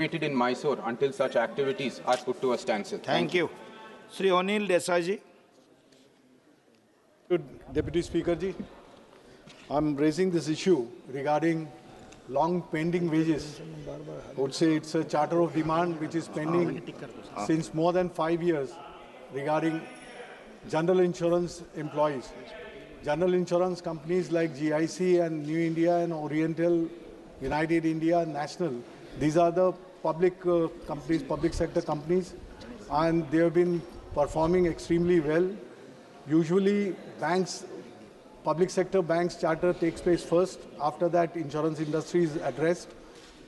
in Mysore until such activities are put to a standstill. Thank you. Sri Anil Desai ji. Good Deputy Speaker ji, I'm raising this issue regarding long pending wages. I would say it's a charter of demand which is pending since more than 5 years regarding general insurance employees. General insurance companies like GIC and New India and Oriental, United India, National, these are the public companies, public sector companies, and they have been performing extremely well. Usually banks, public sector banks charter takes place first. After that, insurance industry is addressed.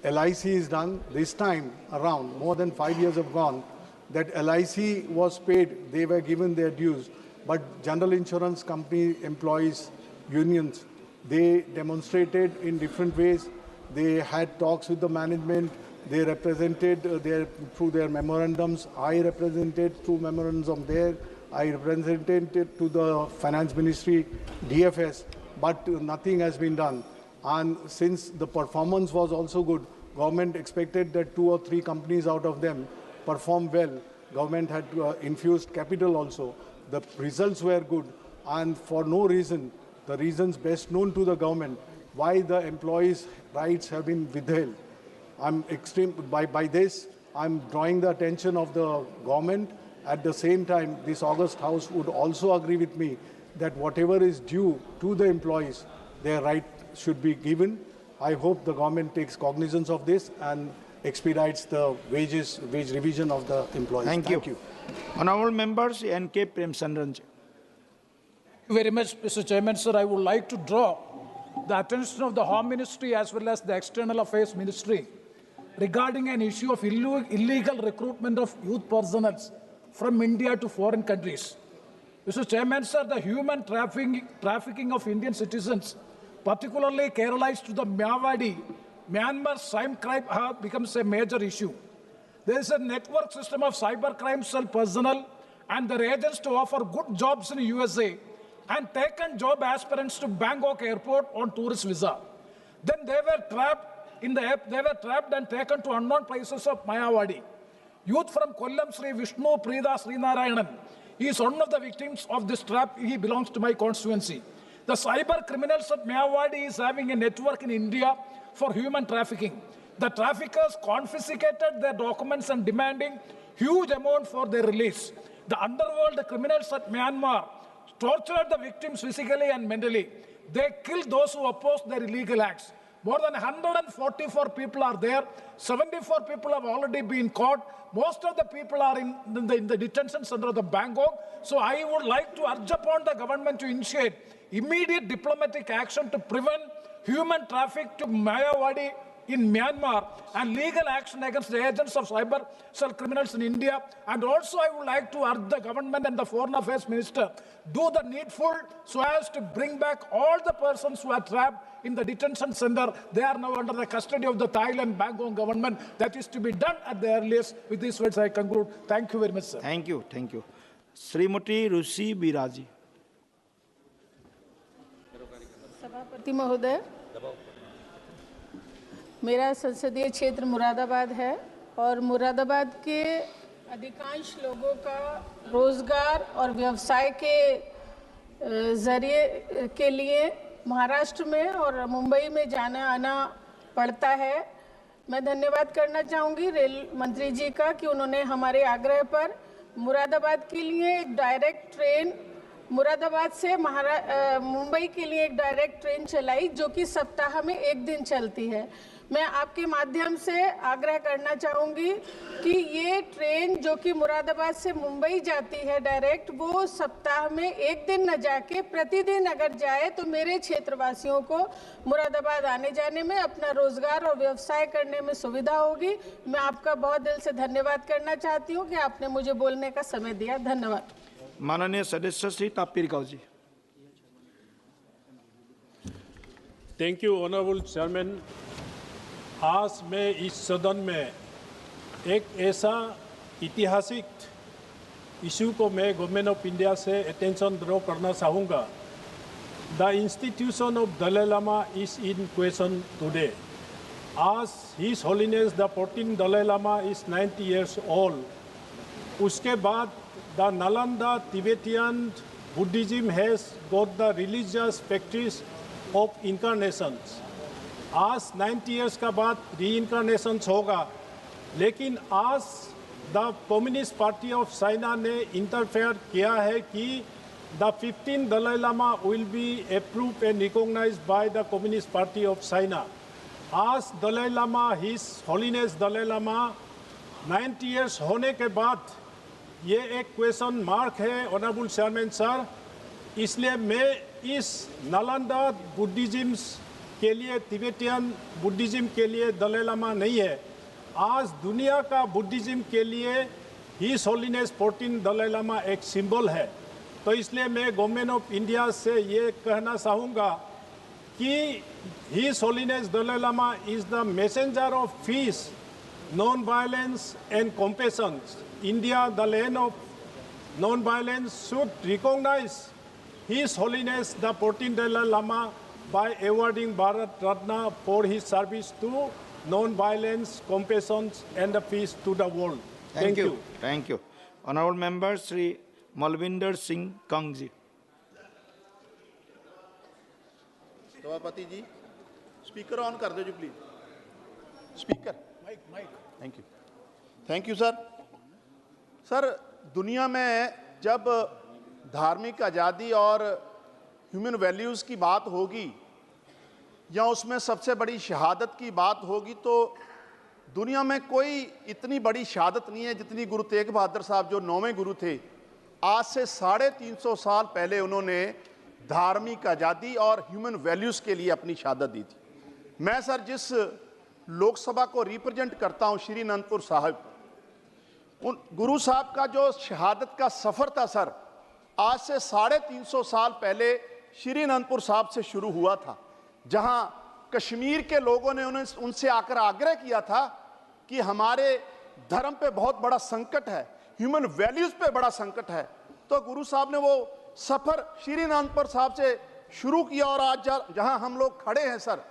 LIC is done. This time around, more than 5 years have gone, that LIC was paid, they were given their dues. But general insurance company employees, unions, they demonstrated in different ways. They had talks with the management. They represented through their memorandums. I represented through memorandums there. I represented to the Finance Ministry, DFS, but nothing has been done. And since the performance was also good, government expected that 2 or 3 companies out of them perform well. Government had infused capital also. The results were good, and for no reason, the reasons best known to the government, why the employees' rights have been withheld. By this, I'm drawing the attention of the government. At the same time, this August House would also agree with me that whatever is due to the employees, their right should be given. I hope the government takes cognizance of this and expedites the wage revision of the employees. Thank you. Honourable members, N.K. Premchandran ji. Thank you very much, Mr. Chairman, sir. I would like to draw the attention of the Home Ministry as well as the External Affairs Ministry regarding an issue of illegal recruitment of youth personnel from India to foreign countries. Mr. Chairman, sir, the human trafficking of Indian citizens, particularly Kerala to the Myanmar cybercrime becomes a major issue. There is a network system of cybercrime cell personnel and their agents to offer good jobs in USA and taken job aspirants to Bangkok airport on tourist visa. Then they were trapped and taken to unknown places of Mayawadi. Youth from Kollam, Sri Vishnu Prida Srinarayanan, he is one of the victims of this trap. He belongs to my constituency. The cyber criminals at Mayawadi is having a network in India for human trafficking. The traffickers confiscated their documents and demanding huge amount for their release. The underworld criminals at Myanmar tortured the victims physically and mentally. They killed those who opposed their illegal acts. More than 144 people are there. 74 people have already been caught. Most of the people are in the detention center of the Bangkok. So I would like to urge upon the government to initiate immediate diplomatic action to prevent human traffic to Mayawadi in Myanmar and legal action against the agents of cyber cell criminals in India. And also I would like to urge the government and the Foreign Affairs Minister do the needful so as to bring back all the persons who are trapped in the detention center. They are now under the custody of the Thailand Bangkok government. That is to be done at the earliest. With these words I conclude. Thank you very much, sir. Thank you. Thank you. Srimati Rusi Biraji. सभापति महोदय, मेरा संसदीय क्षेत्र मुरादाबाद है और मुरादाबाद के अधिकांश लोगों का रोजगार और व्यवसाय के जरिए के लिए महाराष्ट्र में और मुंबई में जाना आना पड़ता है। मैं धन्यवाद करना चाहूँगी रेल मंत्री जी का कि उन्होंने हमारे आग्रह पर मुरादाबाद के लिए एक डायरेक्ट ट्रेन, मुरादाबाद से मुंबई के लिए एक डायरेक्ट ट्रेन चलाई जो कि सप्ताह में 1 दिन चलती है। मैं आपके माध्यम से आग्रह करना चाहूँगी कि ये ट्रेन जो कि मुरादाबाद से मुंबई जाती है डायरेक्ट, वो सप्ताह में 1 दिन न जाके प्रतिदिन अगर जाए तो मेरे क्षेत्रवासियों को मुरादाबाद आने जाने में, अपना रोजगार और व्यवसाय करने में सुविधा होगी। मैं आपका बहुत दिल से धन्यवाद करना चाहती हूँ कि आपने मुझे बोलने का समय दिया। धन्यवाद। माननीय सदस्य श्री तापिरगांव जी। Thank you honourable chairman. आज मैं इस सदन में एक ऐसा ऐतिहासिक इशू को मैं गवर्नमेंट ऑफ इंडिया से अटेंशन ड्रॉ करना चाहूँगा। The institution of Dalai Lama is in question today. as His Holiness the 14th Dalai Lama is 90 years old. उसके बाद the Nalanda Tibetan Buddhism has got the religious practice of incarnations. आज 90 years का बाद reincarnations होगा, लेकिन आज the communist party of China ने interfere किया है कि the 15th Dalai Lama will be approved and recognised by the communist party of China. आज Dalai Lama his holiness Dalai Lama 90 years होने के बाद ये एक क्वेश्चन मार्क है ऑनरेबल चेयरमैन सर. इसलिए मैं इस नालंदा बुद्धिज्म के लिए, तिब्बतियन बुद्धिज्म के लिए दलाई लामा नहीं है. आज दुनिया का बुद्धिज्म के लिए his holiness 14th Dalai Lama एक सिंबल है. तो इसलिए मैं गवर्नमेंट ऑफ इंडिया से ये कहना चाहूँगा कि his holiness Dalai Lama is the messenger of peace, non violence and compassion. India, the land of non-violence, should recognize His Holiness the 14th Dalai Lama by awarding Bharat Ratna for his service to non-violence, compassion and peace to the world. Thank you. Thank you. Honorable Member Shri Malvinder Singh Kangji. सभापति जी, speaker on कर दो जी please. Speaker mic. Thank you sir. Sir, दुनिया में जब धार्मिक आज़ादी और ह्यूमन वैल्यूज़ की बात होगी या उसमें सबसे बड़ी शहादत की बात होगी, तो दुनिया में कोई इतनी बड़ी शहादत नहीं है जितनी गुरु तेग बहादुर साहब, जो 9वें गुरु थे. आज से 350 साल पहले उन्होंने धार्मिक आज़ादी और ह्यूमन वैल्यूज़ के लिए अपनी शहादत दी थी. मैं सर जिस लोकसभा को रिप्रेजेंट करता हूँ, श्री अनंतपुर साहिब, उन गुरु साहब का जो शहादत का सफ़र था सर, आज से 350 साल पहले श्री अनंतपुर साहब से शुरू हुआ था, जहां कश्मीर के लोगों ने उनसे आकर आग्रह किया था कि हमारे धर्म पे बहुत बड़ा संकट है, ह्यूमन वैल्यूज़ पे बड़ा संकट है. तो गुरु साहब ने वो सफ़र श्री अनंतपुर साहब से शुरू किया और आज जहां हम लोग खड़े हैं सर,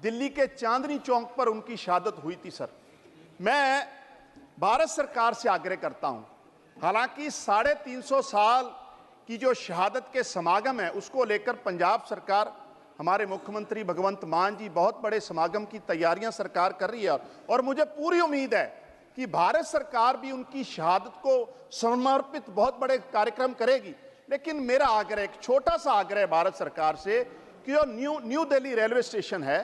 दिल्ली के चांदनी चौक पर उनकी शहादत हुई थी. सर, मैं भारत सरकार से आग्रह करता हूं, हालांकि 350 साल की जो शहादत के समागम है उसको लेकर पंजाब सरकार, हमारे मुख्यमंत्री भगवंत मान जी बहुत बड़े समागम की तैयारियां सरकार कर रही है और मुझे पूरी उम्मीद है कि भारत सरकार भी उनकी शहादत को समर्पित बहुत बड़े कार्यक्रम करेगी. लेकिन मेरा आग्रह, एक छोटा सा आग्रह है भारत सरकार से कि जो न्यू दिल्ली रेलवे स्टेशन है,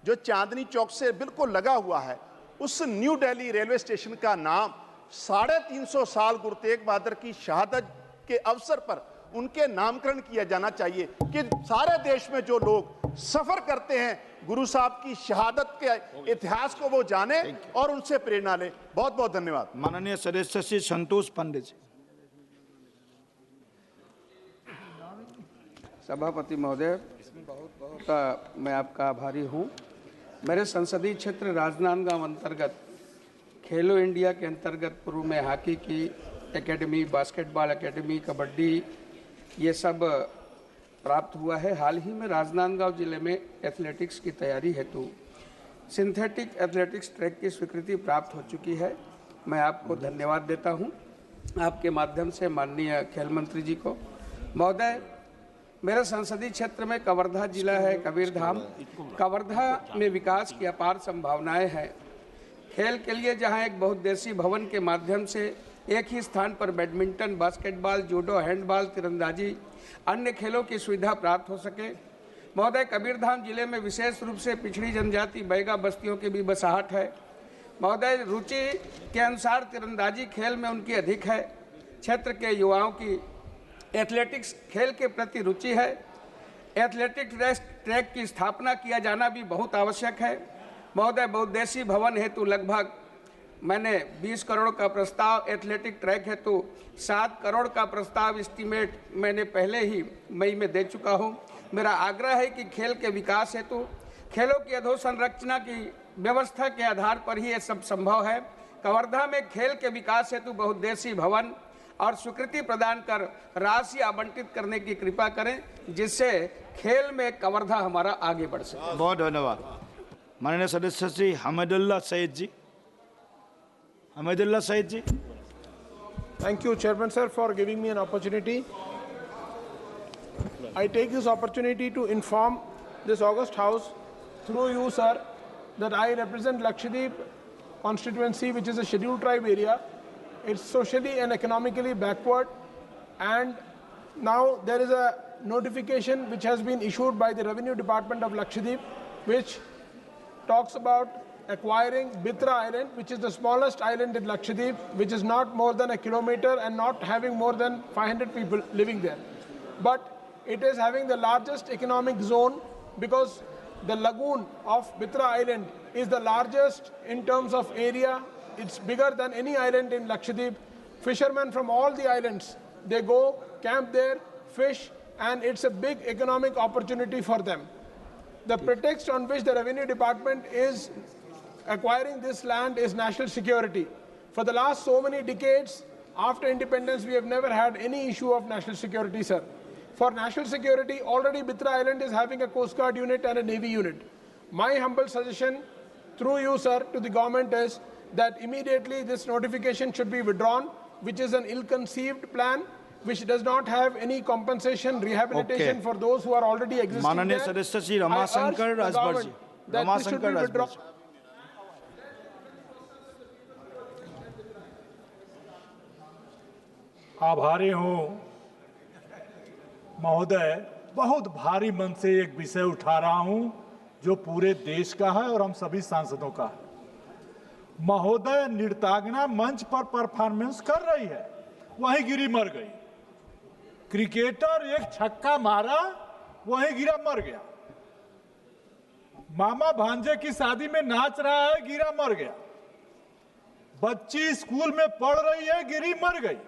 जो चांदनी चौक से बिल्कुल लगा हुआ है, उस न्यू दिल्ली रेलवे स्टेशन का नाम 350 साल गुरु तेग बहादुर की शहादत के अवसर पर उनके नामकरण किया जाना चाहिए, कि सारे देश में जो लोग सफर करते हैं गुरु साहब की शहादत के इतिहास को वो जाने और उनसे प्रेरणा लें. बहुत बहुत धन्यवाद. माननीय सदस्य श्री संतोष पांडे जी. सभापति महोदय, बहुत मैं आपका आभारी हूँ. मेरे संसदीय क्षेत्र राजनांदगांव अंतर्गत खेलो इंडिया के अंतर्गत पूर्व में हॉकी की एकेडमी, बास्केटबॉल एकेडमी, कबड्डी, ये सब प्राप्त हुआ है. हाल ही में राजनांदगांव जिले में एथलेटिक्स की तैयारी हेतु सिंथेटिक एथलेटिक्स ट्रैक की स्वीकृति प्राप्त हो चुकी है. मैं आपको धन्यवाद देता हूं, आपके माध्यम से माननीय खेल मंत्री जी को. महोदय, मेरे संसदीय क्षेत्र में कवर्धा जिला है, कबीरधाम. कवर्धा में विकास की अपार संभावनाएं हैं. खेल के लिए जहां एक बहुउद्देशीय भवन के माध्यम से एक ही स्थान पर बैडमिंटन, बास्केटबॉल, जूडो, हैंडबॉल, तीरंदाजी, अन्य खेलों की सुविधा प्राप्त हो सके. महोदय, कबीरधाम जिले में विशेष रूप से पिछड़ी जनजाति बैगा बस्तियों की भी बसाहट है. महोदय, रुचि के अनुसार तीरंदाजी खेल में उनकी अधिक है. क्षेत्र के युवाओं की एथलेटिक्स खेल के प्रति रुचि है. एथलेटिक ट्रैक की स्थापना किया जाना भी बहुत आवश्यक है. महोदय, बहुउद्देशीय भवन हेतु लगभग मैंने 20 करोड़ का प्रस्ताव, एथलेटिक ट्रैक हेतु 7 करोड़ का प्रस्ताव एस्टीमेट मैंने पहले ही मई में दे चुका हूं. मेरा आग्रह है कि खेल के विकास हेतु खेलों की अधोसंरचना की व्यवस्था के आधार पर ही ये सब संभव है. कवर्धा में खेल के विकास हेतु बहुउद्देशीय भवन और स्वीकृति प्रदान कर राशि आवंटित करने की कृपा करें, जिससे खेल में कवर्धा हमारा आगे बढ़ सके. बहुत धन्यवाद. माननीय सदस्य श्री हमीदुल्लाह सईद जी। हमीदुल्लाह सईद जी। Thank you, Chairman sir, for giving me an opportunity. I take this opportunity to inform this August House, through you, sir, that I represent Lakshadweep constituency, which is a scheduled tribe area. It's socially and economically backward, and now there is a notification which has been issued by the Revenue Department of Lakshadweep, which talks about acquiring Bitra Island, which is the smallest island in Lakshadweep, which is not more than a kilometer and not having more than 500 people living there. But it is having the largest economic zone because the lagoon of Bitra Island is the largest in terms of area. It's bigger than any island in Lakshadweep. Fishermen from all the islands, they go, camp there, fish, and it's a big economic opportunity for them. The pretext on which the Revenue Department is acquiring this land is national security. For the last so many decades, after independence, we have never had any issue of national security, sir. For national security, already Bitra Island is having a Coast Guard unit and a Navy unit. My humble suggestion, through you, sir, to the government is that immediately this notification should be withdrawn, which is an ill-conceived plan, which does not have any compensation, rehabilitation for those who are already existing माननीय there. सदस्य श्री रमाशंकर राजभर जी। रमाशंकर राजभर जी। आभारी हूँ महोदय, बहुत भारी मन से एक विषय उठा रहा हूँ जो पूरे देश का है और हम सभी सांसदों का है। महोदय, नृत्यांगना मंच पर परफॉर्मेंस कर रही है, वहीं गिरी मर गई। क्रिकेटर एक छक्का मारा, वहीं गिरा मर गया। मामा भांजे की शादी में नाच रहा है, गिरा मर गया। बच्ची स्कूल में पढ़ रही है, गिरी मर गई।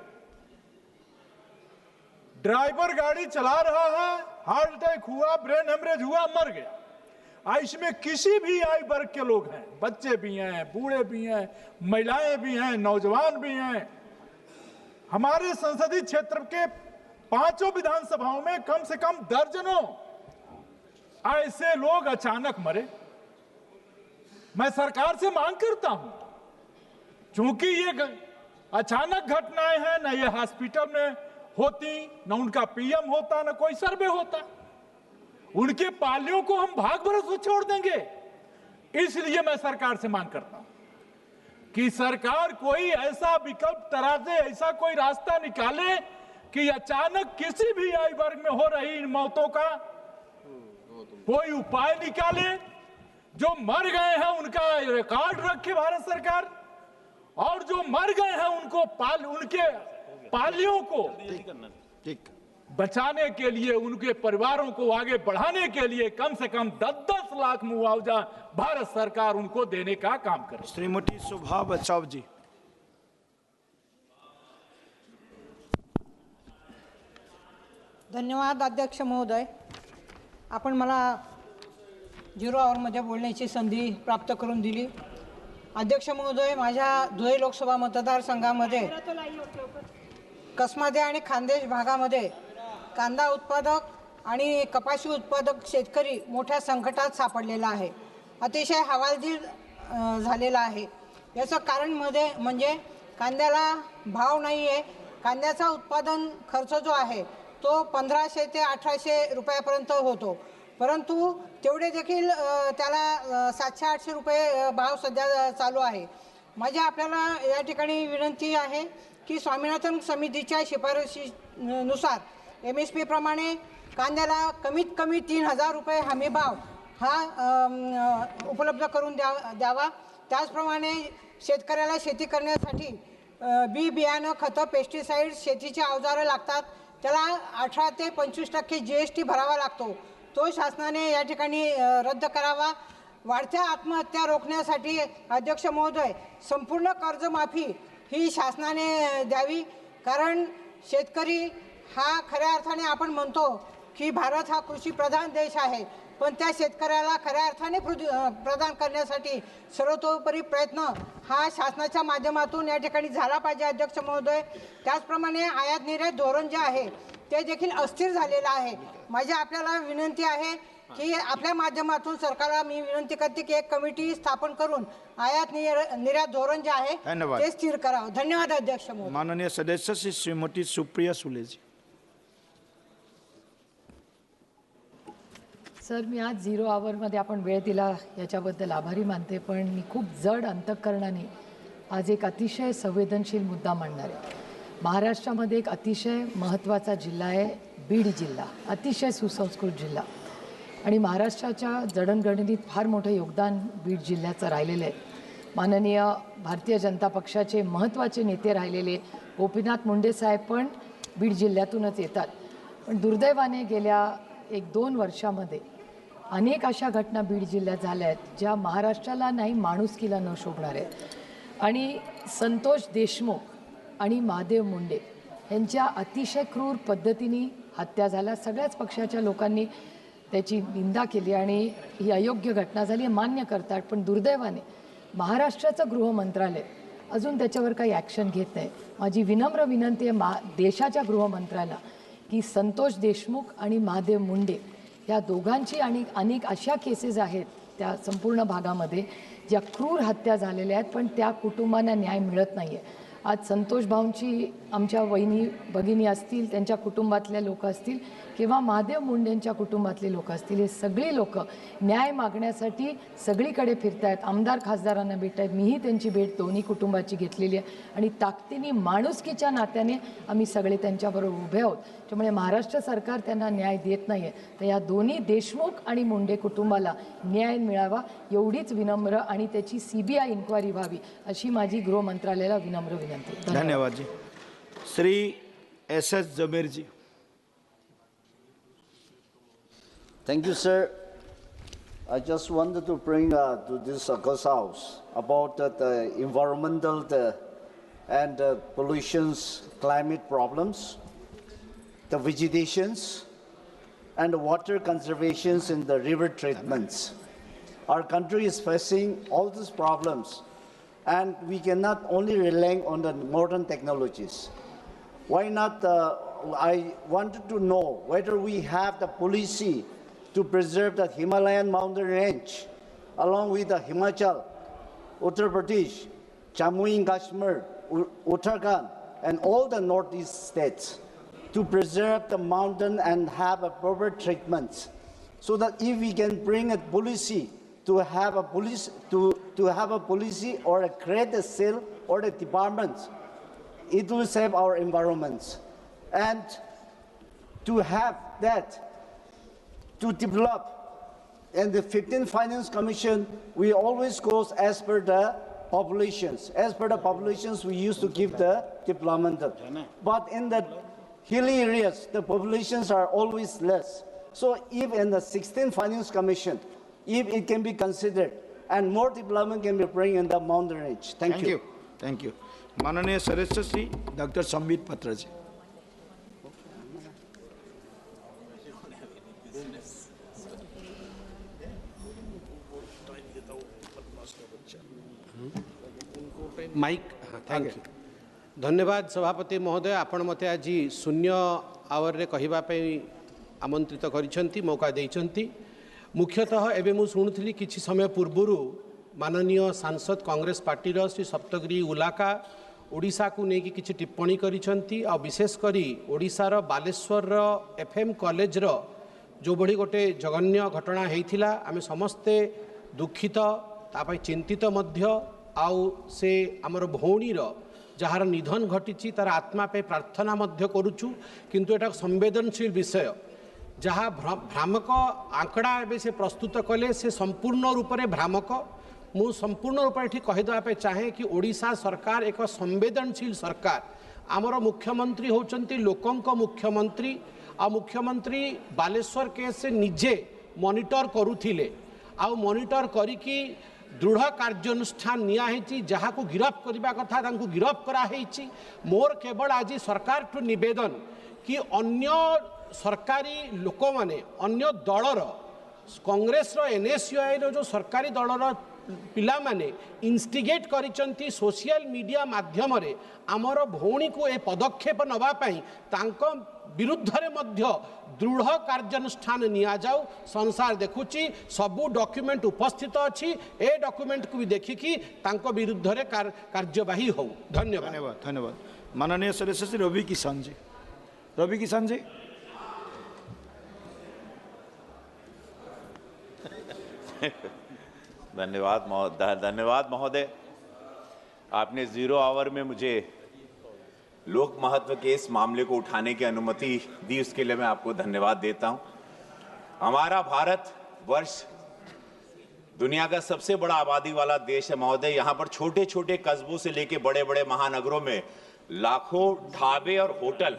ड्राइवर गाड़ी चला रहा है, हार्ट अटैक हुआ, ब्रेन हेमरेज हुआ, मर गया। इसमें किसी भी आयु वर्ग के लोग हैं, बच्चे भी हैं, बूढ़े भी हैं, महिलाएं भी हैं, नौजवान भी हैं। हमारे संसदीय क्षेत्र के 5 विधानसभाओं में कम से कम दर्जनों ऐसे लोग अचानक मरे। मैं सरकार से मांग करता हूं, क्योंकि ये अचानक घटनाएं हैं, न ये हॉस्पिटल में होती, न उनका पीएम होता, न कोई सर्वे होता। उनके पालियों को हम भाग भरोसे छोड़ देंगे। इसलिए मैं सरकार से मांग करता हूं कि सरकार कोई ऐसा विकल्प तराजे, ऐसा कोई रास्ता निकाले कि अचानक किसी भी आयु वर्ग में हो रही इन मौतों का कोई उपाय निकाले। जो मर गए हैं उनका रिकॉर्ड रखे भारत सरकार, और जो मर गए हैं उनको उनके पालियों को बचाने के लिए, उनके परिवारों को आगे बढ़ाने के लिए कम से कम 10-10 लाख मुआवजा भारत सरकार उनको देने का काम करे। श्रीमती शोभा बचाव जी। धन्यवाद अध्यक्ष महोदय, आपण मला 0 आवरमध्ये बोलण्याची संधी प्राप्त करून दिली। अध्यक्ष महोदय, माझ्या धुळे लोकसभा मतदारसंघामध्ये कसमादे आणि खान्देश भागामध्ये कांदा उत्पादक आणि कपाशी उत्पादक शेतकरी मोठ्या संकटात सापडलेला आहे, अतिशय हवालदिल झालेला आहे। याचं कारण म्हणजे कांद्याला भाव नाही आहे। कांद्याचा उत्पादन खर्च जो आहे तो 1500 ते 1800 रुपयापर्यंत होतो, परंतु तेवढे देखील त्याला 700-800 रुपये भाव सध्या चालू आहे। माझी आपल्याला या ठिकाणी विनंती आहे की स्वामीनाथन समितीच्या शिफारशीनुसार MSP प्रमाणे कांद्याला कमीत कमी 3000 रुपये हमी भाव हा उपलब्ध करून द्यावा। त्याचप्रमाणे शेतकऱ्याला शेती करण्यासाठी बी बियाणं, खतं, पेस्टिसाइड्स, शेतीची अवजारं लागतात, त्याला 18 ते 25% GST भरावा लागतो, तो शासनाने या ठिकाणी रद्द करावा। वाढत्या आत्महत्या रोखण्यासाठी अध्यक्ष महोदय संपूर्ण कर्जमाफी ही शासनाने द्यावी, कारण शेतकरी हा खऱ्या अर्थाने आपण म्हणतो की भारत हा कृषी प्रधान देश आहे, पण त्या शेतकऱ्याला खऱ्या अर्थाने प्रदान करण्यासाठी सर्वतोपरी प्रयत्न हा शासनाच्या माध्यमातून या ठिकाणी झाला पाहिजे अध्यक्ष महोदय। त्याचप्रमाणे आयात निर्यात धोरण जे आहे ते देखील अस्थिर झालेलं आहे. माझी आपल्याला विनंती आहे की आपल्या माध्यमातून सरकारला मी विनंती करते की एक कमिटी स्थापन करून आयात निर्यात धोरण जे आहे धन्यवाद. ते स्थिर करावं. धन्यवाद अध्यक्ष महोदय. माननीय सदस्य श्रीमती सुप्रिया सुले जी. सर, मी आज 0 आवरमध्ये आपण वेळ दिला याच्याबद्दल आभारी मानते, पण मी खूप जड अंतःकरणाने आज एक अतिशय संवेदनशील मुद्दा मांडणार आहे. महाराष्ट्रामध्ये एक अतिशय महत्त्वाचा जिल्हा आहे बीड जिल्हा, अतिशय सुसंस्कृत जिल्हा, आणि महाराष्ट्राच्या जडणघडणीत फार मोठं योगदान बीड जिल्ह्याचं राहिलेलं आहे. माननीय भारतीय जनता पक्षाचे महत्त्वाचे नेते राहिलेले गोपीनाथ मुंडे साहेब पण बीड जिल्ह्यातूनच येतात. पण दुर्दैवाने गेल्या 1-2 वर्षामध्ये अनेक अशा घटना बीड जिल्ह्यात झाल्या आहेत ज्या महाराष्ट्राला नाही माणुसकीला न शोभणार आहेत. आणि संतोष देशमुख आणि महादेव मुंडे यांच्या अतिशय क्रूर पद्धतीने हत्या झाल्या. सगळ्याच पक्षाच्या लोकांनी त्याची निंदा केली आणि ही अयोग्य घटना झाली आहे मान्य करतात. पण दुर्दैवाने महाराष्ट्राचं गृह मंत्रालय अजून त्याच्यावर काही ॲक्शन घेत नाही. माझी विनम्र विनंती आहे देशाच्या गृहमंत्र्याला की संतोष देशमुख आणि महादेव मुंडे या दोघांची आणि अनेक अशा केसेस आहेत त्या संपूर्ण भागामध्ये ज्या क्रूर हत्या झालेल्या आहेत पण त्या कुटुंबांना न्याय मिळत नाही आहे. आज संतोष भाऊंची आमच्या वहिनी भगिनी असतील, त्यांच्या कुटुंबातले लोक असतील किंवा महादेव मुंडेंच्या कुटुंबातले लोक असतील, हे सगळी लोक न्याय मागण्यासाठी सगळीकडे फिरत आहेत, आमदार खासदारांना भेटत आहेत. मीही त्यांची भेट दोन्ही कुटुंबाची घेतलेली आहे आणि ताकदीने माणुसकीच्या नात्याने आम्ही सगळे त्यांच्याबरोबर उभे आहोत. त्यामुळे महाराष्ट्र सरकार त्यांना न्याय देत नाही आहे, तर या दोन्ही देशमुख आणि मुंडे कुटुंबाला न्याय मिळावा एवढीच विनम्र आणि त्याची CBI इन्क्वायरी व्हावी अशी माझी गृह मंत्रालयाला विनम्र विनंती. धन्यवाद जी. Shri SS Jabir ji. Thank you, sir. I just wanted to bring to this August House about the environmental and pollutions, climate problems, the vegetations, and water conservations in the river treatments. Our country is facing all these problems, and we cannot only rely on the modern technologies. Why not? I wanted to know whether we have the policy to preserve the Himalayan mountain range, along with the Himachal, Uttar Pradesh, Jammu and Kashmir, Uttarakhand, and all the northeast states, to preserve the mountain and have a proper treatment, so that if we can bring a policy to have a policy or create a cell or a department, it will save our environments. And to have that, to develop, and the 15th Finance Commission, we always goes as per the populations. As per the populations, we used to give the development. But in the hilly areas, the populations are always less. So if in the 16th Finance Commission, if it can be considered, and more development can be bring in the mountain range. Thank you. Thank you. माननीय सदस्य Shri doctor Sambit पत्र जी. Mic. Thank you. धन्यवाद सभापति महोदय. आपण मते आज 0 our रे कहिबा पे आमंत्रित करिसंती, मौका देइसंती. मुख्यतः एवं मुझे शुणुली किसी समय पूर्व माननीय सांसद कांग्रेस पार्टी श्री सप्तगिरी उलाका ओडिशा को लेकिन किसी टिप्पणी करिसंती, आ विशेषकर ओडिशार बालेश्वर FM कॉलेज जो बड़ी गोटे जघन्य घटना होता आम समस्ते दुखित तापाई चिंतित मध्य आउ से आमर भौणीर जार निधन घटी तार आत्मा पे प्रार्थना मध्य करुचु. किंतु एटा संवेदनशील विषय जहाँ भ्रामक आंकड़ा एवं से प्रस्तुत कले से संपूर्ण रूप से भ्रामक. मु संपूर्ण रूप से कहीदेवाई चाहे कि ओडिशा सरकार एक संवेदनशील सरकार. आमर मुख्यमंत्री होचंती लोकंक मुख्यमंत्री. आ मुख्यमंत्री बालेश्वर केस से निजे मॉनिटर करुथिले. आ मॉनिटर करिकी दृढ़ कार्यानुष्ठान नियाहेची जहाँ को गिरफ करने कथा तांको गिरफ कराहेची. मोर केवल आज सरकार ठू निवेदन कि अन्य सरकारी लोक माने अन्य दलर कांग्रेस NSUI जो सरकारी दलर पिलामाने इन्स्टिगेट करिसंती सोशल मीडिया माध्यम रे आमर भौणी को ए पदक्षेप नवा पई तांको विरुद्ध रे मध्य दृढ़ कार्यानुष्ठान निया जाऊ। संसार देखुची सबू डॉक्यूमेंट उपस्थित अछि ए डॉक्यूमेंट को भी देखिकी तांको विरुद्ध रे कार्यवाही हो। धन्यवाद धन्यवाद धन्यवाद। माननीय सदस्य श्री रवि किसान जी। रवि किसान जी। धन्यवाद महोदय। आपने 0 आवर में मुझे लोक महत्व के इस मामले को उठाने की अनुमति दी, उसके लिए मैं आपको धन्यवाद देता हूं। हमारा भारत वर्ष दुनिया का सबसे बड़ा आबादी वाला देश है महोदय। यहाँ पर छोटे छोटे कस्बों से लेके बड़े बड़े महानगरों में लाखों ढाबे और होटल,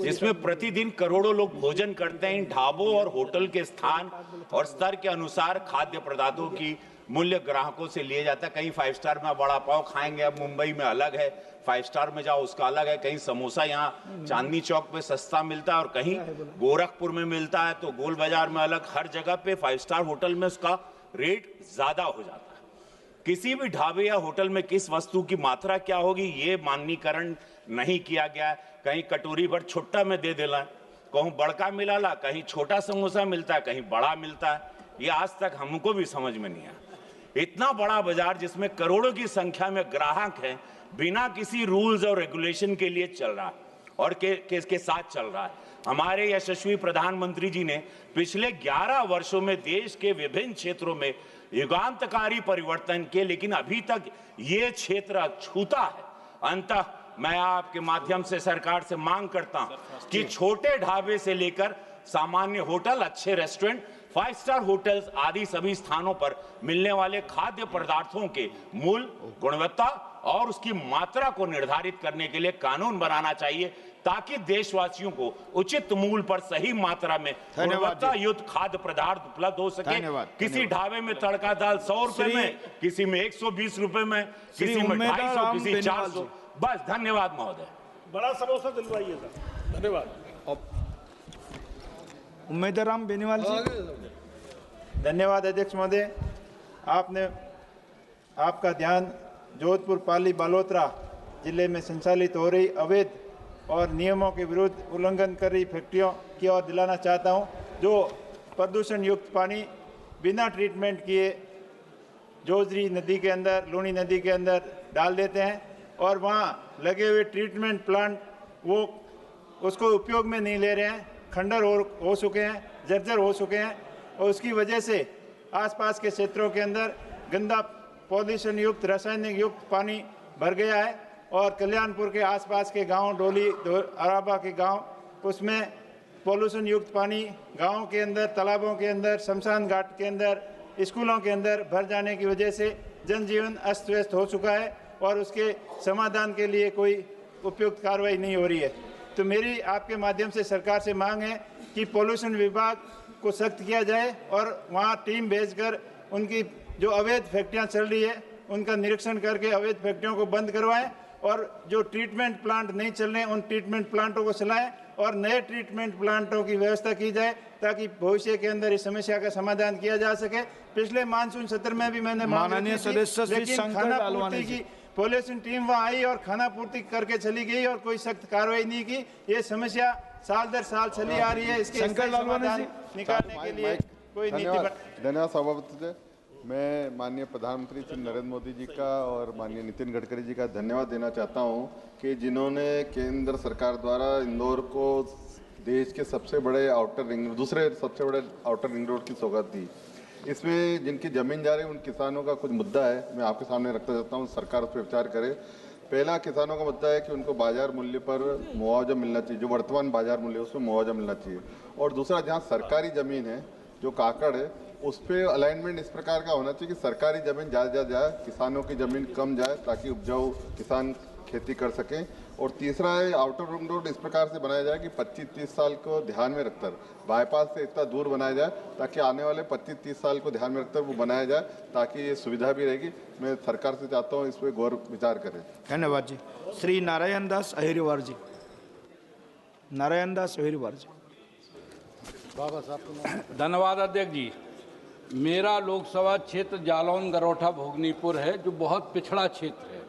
जिसमें प्रतिदिन करोड़ों लोग भोजन करते हैं। इन ढाबों और होटल के स्थान और स्तर के अनुसार खाद्य पदार्थों की मूल्य ग्राहकों से लिए जाता है। कहीं 5 स्टार में बड़ा पाव खाएंगे, अब मुंबई में अलग है, 5 स्टार में जाओ उसका अलग है। कहीं समोसा यहाँ चांदनी चौक पे सस्ता मिलता है और कहीं गोरखपुर में मिलता है, तो गोल बाजार में अलग। हर जगह पे 5 स्टार होटल में उसका रेट ज्यादा हो जाता है। किसी भी ढाबे या होटल में किस वस्तु की मात्रा क्या होगी ये माननीकरण नहीं किया गया है। कहीं कटोरी भर छुट्टा में दे देला, कहूँ बड़का मिलाला, कहीं छोटा समोसा मिलता है, कहीं बड़ा मिलता है। ये आज तक हमको भी समझ में नहीं आया। इतना बड़ा बाजार जिसमें करोड़ों की संख्या में ग्राहक हैं, बिना किसी रूल्स और रेगुलेशन के लिए चल रहा है और के साथ चल रहा है। हमारे यशस्वी प्रधानमंत्री जी ने पिछले 11 वर्षों में देश के विभिन्न क्षेत्रों में युगांतकारी परिवर्तन किए, लेकिन अभी तक ये क्षेत्र छूता है। अंततः मैं आपके माध्यम से सरकार से मांग करता हूं कि छोटे ढाबे से लेकर सामान्य होटल, अच्छे रेस्टोरेंट, 5 स्टार होटल्स आदि सभी स्थानों पर मिलने वाले खाद्य पदार्थों के मूल्य, गुणवत्ता और उसकी मात्रा को निर्धारित करने के लिए कानून बनाना चाहिए, ताकि देशवासियों को उचित मूल्य पर सही मात्रा में गुणवत्ता युक्त खाद्य पदार्थ उपलब्ध हो सके। किसी ढाबे में तड़का दाल 100 रुपए में, किसी में 120 रुपए में, किसी में 250, किसी 400। बस धन्यवाद महोदय। बड़ा समोसा दिलवाइए सर। धन्यवाद। उम्मीदवार राम बेनीवाल जी। धन्यवाद अध्यक्ष महोदय। आपका ध्यान जोधपुर, पाली, बालोतरा जिले में संचालित हो रही अवैध और नियमों के विरुद्ध उल्लंघन कर रही फैक्ट्रियों की ओर दिलाना चाहता हूं, जो प्रदूषण युक्त पानी बिना ट्रीटमेंट किए जोजरी नदी के अंदर, लूणी नदी के अंदर डाल देते हैं और वहाँ लगे हुए ट्रीटमेंट प्लांट वो उसको उपयोग में नहीं ले रहे हैं, खंडर हो चुके हैं, जर्जर हो चुके हैं और उसकी वजह से आसपास के क्षेत्रों के अंदर गंदा पॉल्यूशन युक्त, रासायनिक युक्त पानी भर गया है और कल्याणपुर के आसपास के गांव, डोली, अराबा के गांव, उसमें पॉल्यूशन युक्त पानी गांवों के अंदर, तालाबों के अंदर, शमशान घाट के अंदर, स्कूलों के अंदर भर जाने की वजह से जनजीवन अस्त व्यस्त हो चुका है और उसके समाधान के लिए कोई उपयुक्त कार्रवाई नहीं हो रही है। तो मेरी आपके माध्यम से सरकार से मांग है कि पॉल्यूशन विभाग को सख्त किया जाए और वहाँ टीम भेजकर उनकी जो अवैध फैक्ट्रियाँ चल रही है उनका निरीक्षण करके अवैध फैक्ट्रियों को बंद करवाएं और जो ट्रीटमेंट प्लांट नहीं चल रहे हैं उन ट्रीटमेंट प्लांटों को चलाएं और नए ट्रीटमेंट प्लांटों की व्यवस्था की जाए ताकि भविष्य के अंदर इस समस्या का समाधान किया जा सके। पिछले मानसून सत्र में भी मैंने माननीय सदस्य श्री शंकर लालवानी की पॉल्यूशन टीम वहाँ आई और खाना पूर्ति करके चली गई और कोई सख्त कार्रवाई नहीं की। ये समस्या साल दर साल चली आ रही है, इसके समाधान निकालने के लिए कोई नीति। धन्यवाद सभापति जी। मैं माननीय प्रधानमंत्री श्री नरेंद्र मोदी जी का और माननीय नितिन गडकरी जी का धन्यवाद देना चाहता हूं कि जिन्होंने केंद्र सरकार द्वारा इंदौर को देश के सबसे बड़े दूसरे सबसे बड़े आउटर रिंग रोड की सौगात दी। इसमें जिनकी जमीन जा रही है उन किसानों का कुछ मुद्दा है, मैं आपके सामने रखता चाहता हूँ, सरकार उस पर विचार करे। पहला किसानों का मुद्दा है कि उनको बाजार मूल्य पर मुआवजा मिलना चाहिए, जो वर्तमान बाजार मूल्य है उसमें मुआवजा मिलना चाहिए। और दूसरा, जहाँ सरकारी जमीन है, जो काकड़ है, उस पर अलाइनमेंट इस प्रकार का होना चाहिए कि सरकारी जमीन ज़्यादा जाए, किसानों की जमीन कम जाए, ताकि उपजाऊ किसान खेती कर सकें। और तीसरा है, आउटर रिंग रोड इस प्रकार से बनाया जाए कि 25-30 साल को ध्यान में रखकर बाईपास से इतना दूर बनाया जाए ताकि आने वाले 25-30 साल को ध्यान में रखकर वो बनाया जाए, ताकि ये सुविधा भी रहेगी। मैं सरकार से चाहता हूँ इस पर गौर विचार करें। धन्यवाद जी। श्री नारायण दास अहिरवार जी। नारायण दास अहिरवार जी। धन्यवाद अध्यक्ष जी। मेरा लोकसभा क्षेत्र जालौन गरोठा भोगनीपुर है, जो बहुत पिछड़ा क्षेत्र है।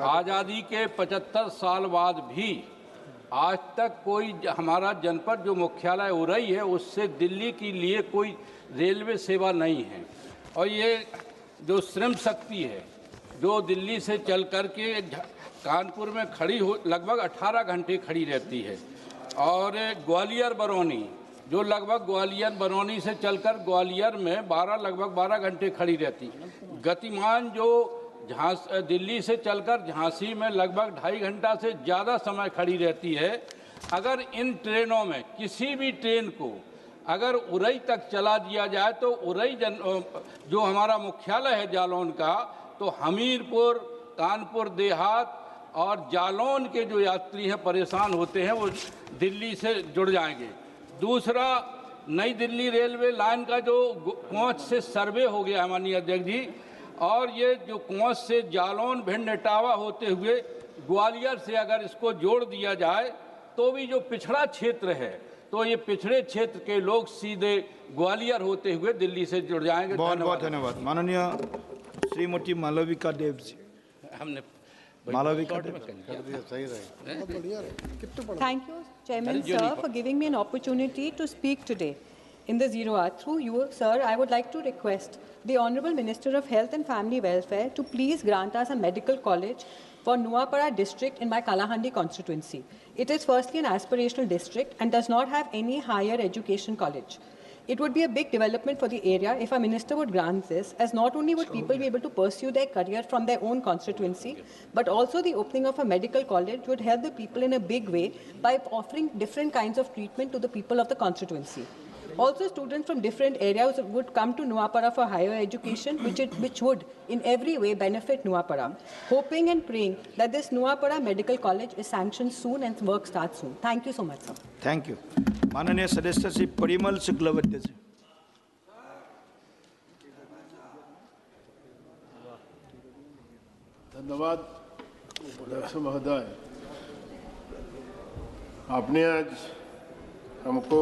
आज़ादी के 75 साल बाद भी आज तक कोई हमारा जनपद जो मुख्यालय उरई है उससे दिल्ली के लिए कोई रेलवे सेवा नहीं है। और ये जो श्रम शक्ति है जो दिल्ली से चल कर के कानपुर में खड़ी हो लगभग 18 घंटे खड़ी रहती है, और ग्वालियर बरौनी जो लगभग ग्वालियर बरौनी से चलकर ग्वालियर में लगभग 12 घंटे खड़ी रहती। गतिमान जो दिल्ली से चलकर झांसी में लगभग 2.5 घंटा से ज़्यादा समय खड़ी रहती है। अगर इन ट्रेनों में किसी भी ट्रेन को अगर उरई तक चला दिया जाए तो उरई जो हमारा मुख्यालय है जालौन का, तो हमीरपुर, कानपुर देहात और जालौन के जो यात्री हैं परेशान होते हैं वो दिल्ली से जुड़ जाएंगे। दूसरा, नई दिल्ली रेलवे लाइन का जो कोच से सर्वे हो गया है माननीय अध्यक्ष जी, और ये जो कोच से जालौन भिंड इटावा होते हुए ग्वालियर से अगर इसको जोड़ दिया जाए तो भी जो पिछड़ा क्षेत्र है तो ये पिछड़े क्षेत्र के लोग सीधे ग्वालियर होते हुए दिल्ली से जुड़ जाएंगे। बहुत बहुत धन्यवाद। माननीय श्रीमती मालविका देव जी। हमने Malvika Thank you, Chairman Sir, for giving me an opportunity to speak today in the Zero Hour. Through you, sir, I would like to request the Honourable Minister of Health and Family Welfare to please grant us a medical college for Nuapara district in my Kalahandi constituency. It is firstly an aspirational district and does not have any higher education college. It would be a big development for the area if our minister would grant this, as not only would people be able to pursue their career from their own constituency, but also the opening of a medical college would help the people in a big way by offering different kinds of treatment to the people of the constituency. Also, students from different areas would come to Nuapara for higher education, which would in every way benefit Nuapara. Hoping and praying that this Nuapara Medical College is sanctioned soon and work starts soon. Thank you so much, sir. Thank you. माननीय सदस्य श्री परिमल शुक्लवैद्य जी। धन्यवाद अध्यक्ष महोदय। आपने आज हमको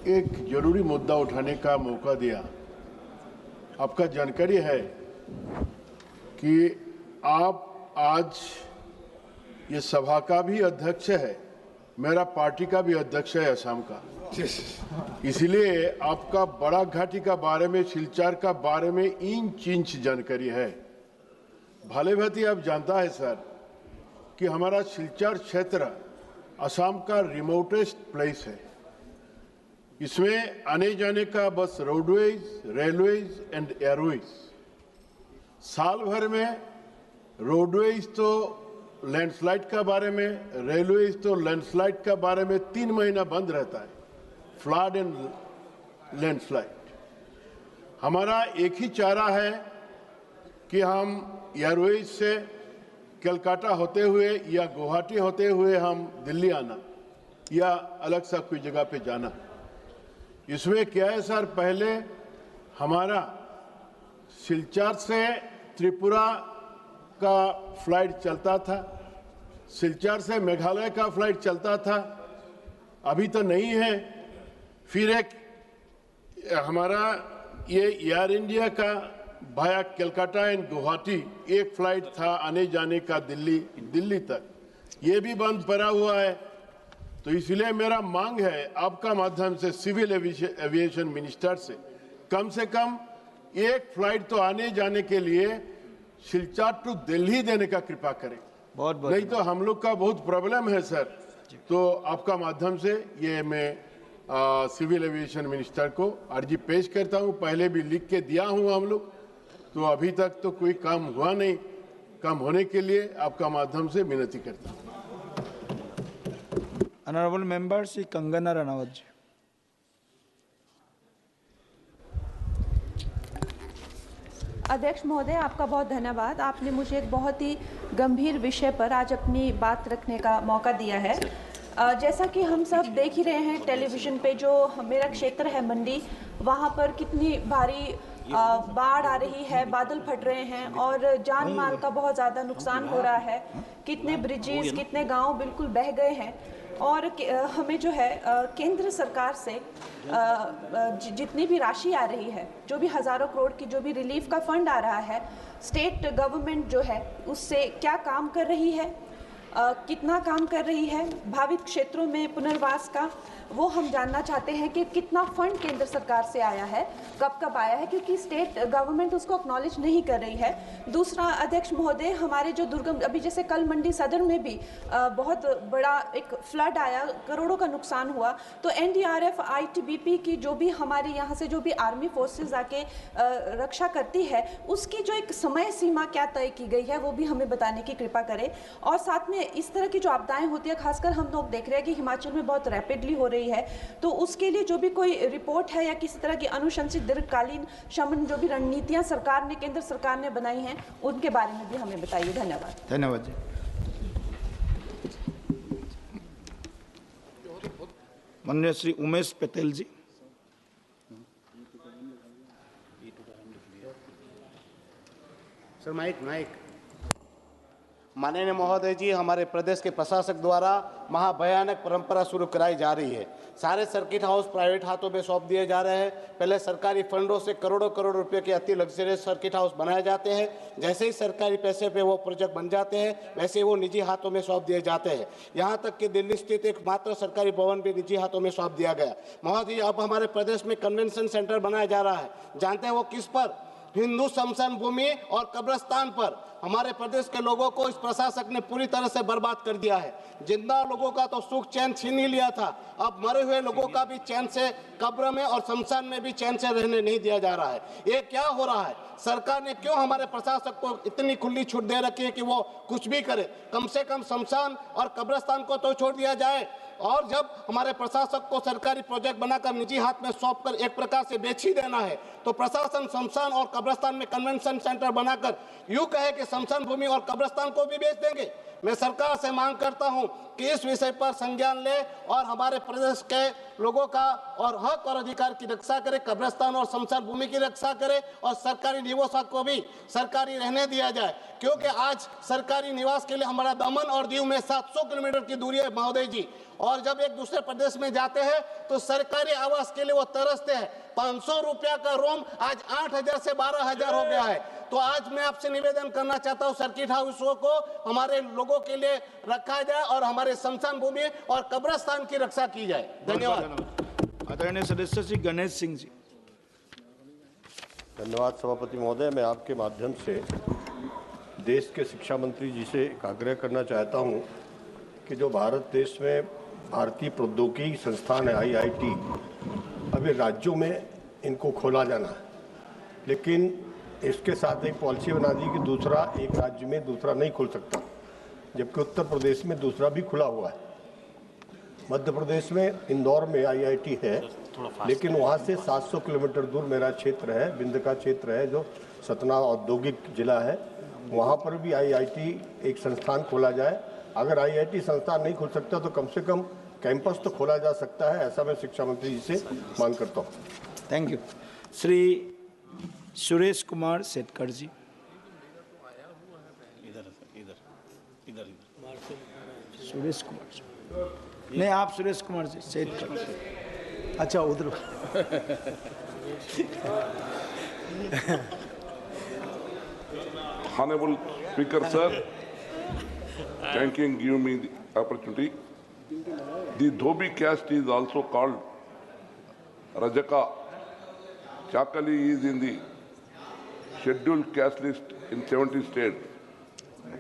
एक जरूरी मुद्दा उठाने का मौका दिया। आपका जानकारी है कि आप आज ये सभा का भी अध्यक्ष है, मेरा पार्टी का भी अध्यक्ष है असम का, इसलिए आपका बड़ा घाटी का बारे में, सिलचर का बारे में इंच इंच जानकारी है। भले भांति आप जानता है सर कि हमारा सिलचर क्षेत्र असम का रिमोटेस्ट प्लेस है। इसमें आने जाने का बस रोडवेज, रेलवेज एंड एयरवेज। साल भर में रोडवेज तो लैंडस्लाइड का बारे में, रेलवेज तो लैंडस्लाइड का बारे में 3 महीना बंद रहता है, फ्लड एंड लैंडस्लाइड। हमारा एक ही चारा है कि हम एयरवेज से कलकत्ता होते हुए या गुवाहाटी होते हुए हम दिल्ली आना या अलग सा कोई जगह पे जाना। इसमें क्या है सर, पहले हमारा सिलचर से त्रिपुरा का फ्लाइट चलता था, सिलचर से मेघालय का फ्लाइट चलता था, अभी तो नहीं है। फिर एक हमारा ये एयर इंडिया का भाया कलकत्ता एंड गुवाहाटी एक फ्लाइट था आने जाने का दिल्ली तक, ये भी बंद पड़ा हुआ है। तो इसलिए मेरा मांग है आपका माध्यम से सिविल एविएशन मिनिस्टर से कम एक फ्लाइट तो आने जाने के लिए सिलचर टू दिल्ली देने का कृपा करें। बहुत नहीं तो हम लोग का बहुत प्रॉब्लम है सर। तो आपका माध्यम से ये मैं सिविल एविएशन मिनिस्टर को अर्जी पेश करता हूँ। पहले भी लिख के दिया हूँ हम लोग, तो अभी तक तो कोई काम हुआ नहीं। काम होने के लिए आपका माध्यम से विनती करता हूँ। ऑनरेबल मेंबर श्री कंगना रनावत जी। अध्यक्ष महोदय, आपका बहुत धन्यवाद। आपने मुझे एक बहुत ही गंभीर विषय पर आज अपनी बात रखने का मौका दिया है। जैसा कि हम सब देख ही रहे हैं टेलीविज़न पे, जो मेरा क्षेत्र है मंडी, वहाँ पर कितनी भारी बाढ़ आ रही है, बादल फट रहे हैं और जान माल का बहुत ज़्यादा नुकसान हो रहा है। कितने ब्रिजेस, कितने गांव बिल्कुल बह गए हैं और हमें जो है केंद्र सरकार से जितनी भी राशि आ रही है, जो भी हज़ारों करोड़ की जो भी रिलीफ का फंड आ रहा है, स्टेट गवर्नमेंट जो है उससे क्या काम कर रही है, कितना काम कर रही है, भावित क्षेत्रों में पुनर्वास का, वो हम जानना चाहते हैं कि कितना फंड केंद्र सरकार से आया है, कब कब आया है, क्योंकि स्टेट गवर्नमेंट उसको एक्नॉलेज नहीं कर रही है। दूसरा अध्यक्ष महोदय, हमारे जो दुर्गम, अभी जैसे कल मंडी सदर में भी बहुत बड़ा एक फ्लड आया, करोड़ों का नुकसान हुआ, तो एनडीआरएफ, आईटीबीपी की जो भी हमारे यहाँ से जो भी आर्मी फोर्सेज आके रक्षा करती है, उसकी जो एक समय सीमा क्या तय की गई है वो भी हमें बताने की कृपा करें। और साथ में इस तरह की जो आपदाएं होती है, खासकर हम लोग देख रहे हैं कि हिमाचल में बहुत रैपिडली हो रही है, तो उसके लिए जो भी कोई रिपोर्ट है या किसी तरह की अनुशंसित दीर्घकालीन शमन जो भी रणनीतियां सरकार ने, केंद्र सरकार ने बनाई हैं, उनके बारे में भी हमें बताइए। धन्यवाद। धन्यवाद जी। माननीय श्री उमेश पटेल जी। Sir mic. माननीय महोदय जी, हमारे प्रदेश के प्रशासक द्वारा महाभयानक परंपरा शुरू कराई जा रही है। सारे सर्किट हाउस प्राइवेट हाथों में सौंप दिए जा रहे हैं। पहले सरकारी फंडों से करोड़ों करोड़ रुपए के अति लग्जरियस सर्किट हाउस बनाए जाते हैं। जैसे ही सरकारी पैसे पे वो प्रोजेक्ट बन जाते हैं, वैसे ही वो निजी हाथों में सौंप दिए जाते हैं। यहाँ तक कि दिल्ली स्थित एक मात्र सरकारी भवन भी निजी हाथों में सौंप दिया गया। महोदय, अब हमारे प्रदेश में कन्वेंशन सेंटर बनाया जा रहा है। जानते हैं वो किस पर? हिंदू शमशान भूमि और कब्रिस्तान पर। हमारे प्रदेश के लोगों को इस प्रशासक ने पूरी तरह से बर्बाद कर दिया है। जिंदा लोगों का तो सुख चैन छीन ही लिया था, अब मरे हुए लोगों का भी चैन से कब्र में और शमशान में भी चैन से रहने नहीं दिया जा रहा है। ये क्या हो रहा है? सरकार ने क्यों हमारे प्रशासक को इतनी खुली छूट दे रखी है कि वो कुछ भी करे? कम से कम शमशान और कब्रिस्तान को तो छोड़ दिया जाए। और जब हमारे प्रशासक को सरकारी प्रोजेक्ट बनाकर निजी हाथ में सौंपकर एक प्रकार से बेच ही देना है, तो प्रशासन शमशान और कब्रिस्तान में कन्वेंशन सेंटर बनाकर यूं कहे कि शमशान भूमि और कब्रिस्तान को भी बेच देंगे। मैं सरकार से मांग करता हूं कि इस विषय पर संज्ञान ले और हमारे प्रदेश के लोगों का और हक और अधिकार की रक्षा करे, कब्रिस्तान और शमशान भूमि की रक्षा करे और सरकारी निवासों को भी सरकारी रहने दिया जाए। क्योंकि आज सरकारी निवास के लिए हमारा दमन और दीव में 700 किलोमीटर की दूरी है महोदय जी, और जब एक दूसरे प्रदेश में जाते हैं तो सरकारी आवास के लिए वो तरसते हैं। 500 रुपया का रूम आज 8,000 से 12,000 हो गया है। तो आज मैं आपसे निवेदन करना चाहता हूं, सर्किट हाउसों को हमारे लोगों के लिए रखा जाए और हमारे शमशान भूमि और कब्रिस्तान की रक्षा की जाए। धन्यवाद। आदरणीय सदस्य श्री गणेश सिंह जी। धन्यवाद सभापति महोदय। मैं आपके माध्यम से देश के शिक्षा मंत्री जी से एक आग्रह करना चाहता हूं कि जो भारत देश में भारतीय प्रौद्योगिकी संस्थान है IIT, अभी राज्यों में इनको खोला जाना है, लेकिन इसके साथ एक पॉलिसी बना दी कि दूसरा एक राज्य में दूसरा नहीं खुल सकता, जबकि उत्तर प्रदेश में दूसरा भी खुला हुआ है। मध्य प्रदेश में इंदौर में IIT है, लेकिन वहाँ से 700 किलोमीटर दूर मेरा क्षेत्र है, बिंद का क्षेत्र है, जो सतना औद्योगिक जिला है, वहाँ पर भी IIT एक संस्थान खोला जाए। अगर IIT संस्थान नहीं खुल सकता तो कम से कम कैंपस तो खोला जा सकता है, ऐसा मैं शिक्षा मंत्री जी से मांग करता हूँ। Thank you. श्री सुरेश कुमार सेठकर जी। सुरेश कुमार नहीं, आप सुरेश कुमार जी सेठकर। अच्छा, उधर। Honorable Speaker, sir, thank you for giving me the opportunity. The Dhobi caste is also called Rajaka. Chakali is in the scheduled caste list in 70 states,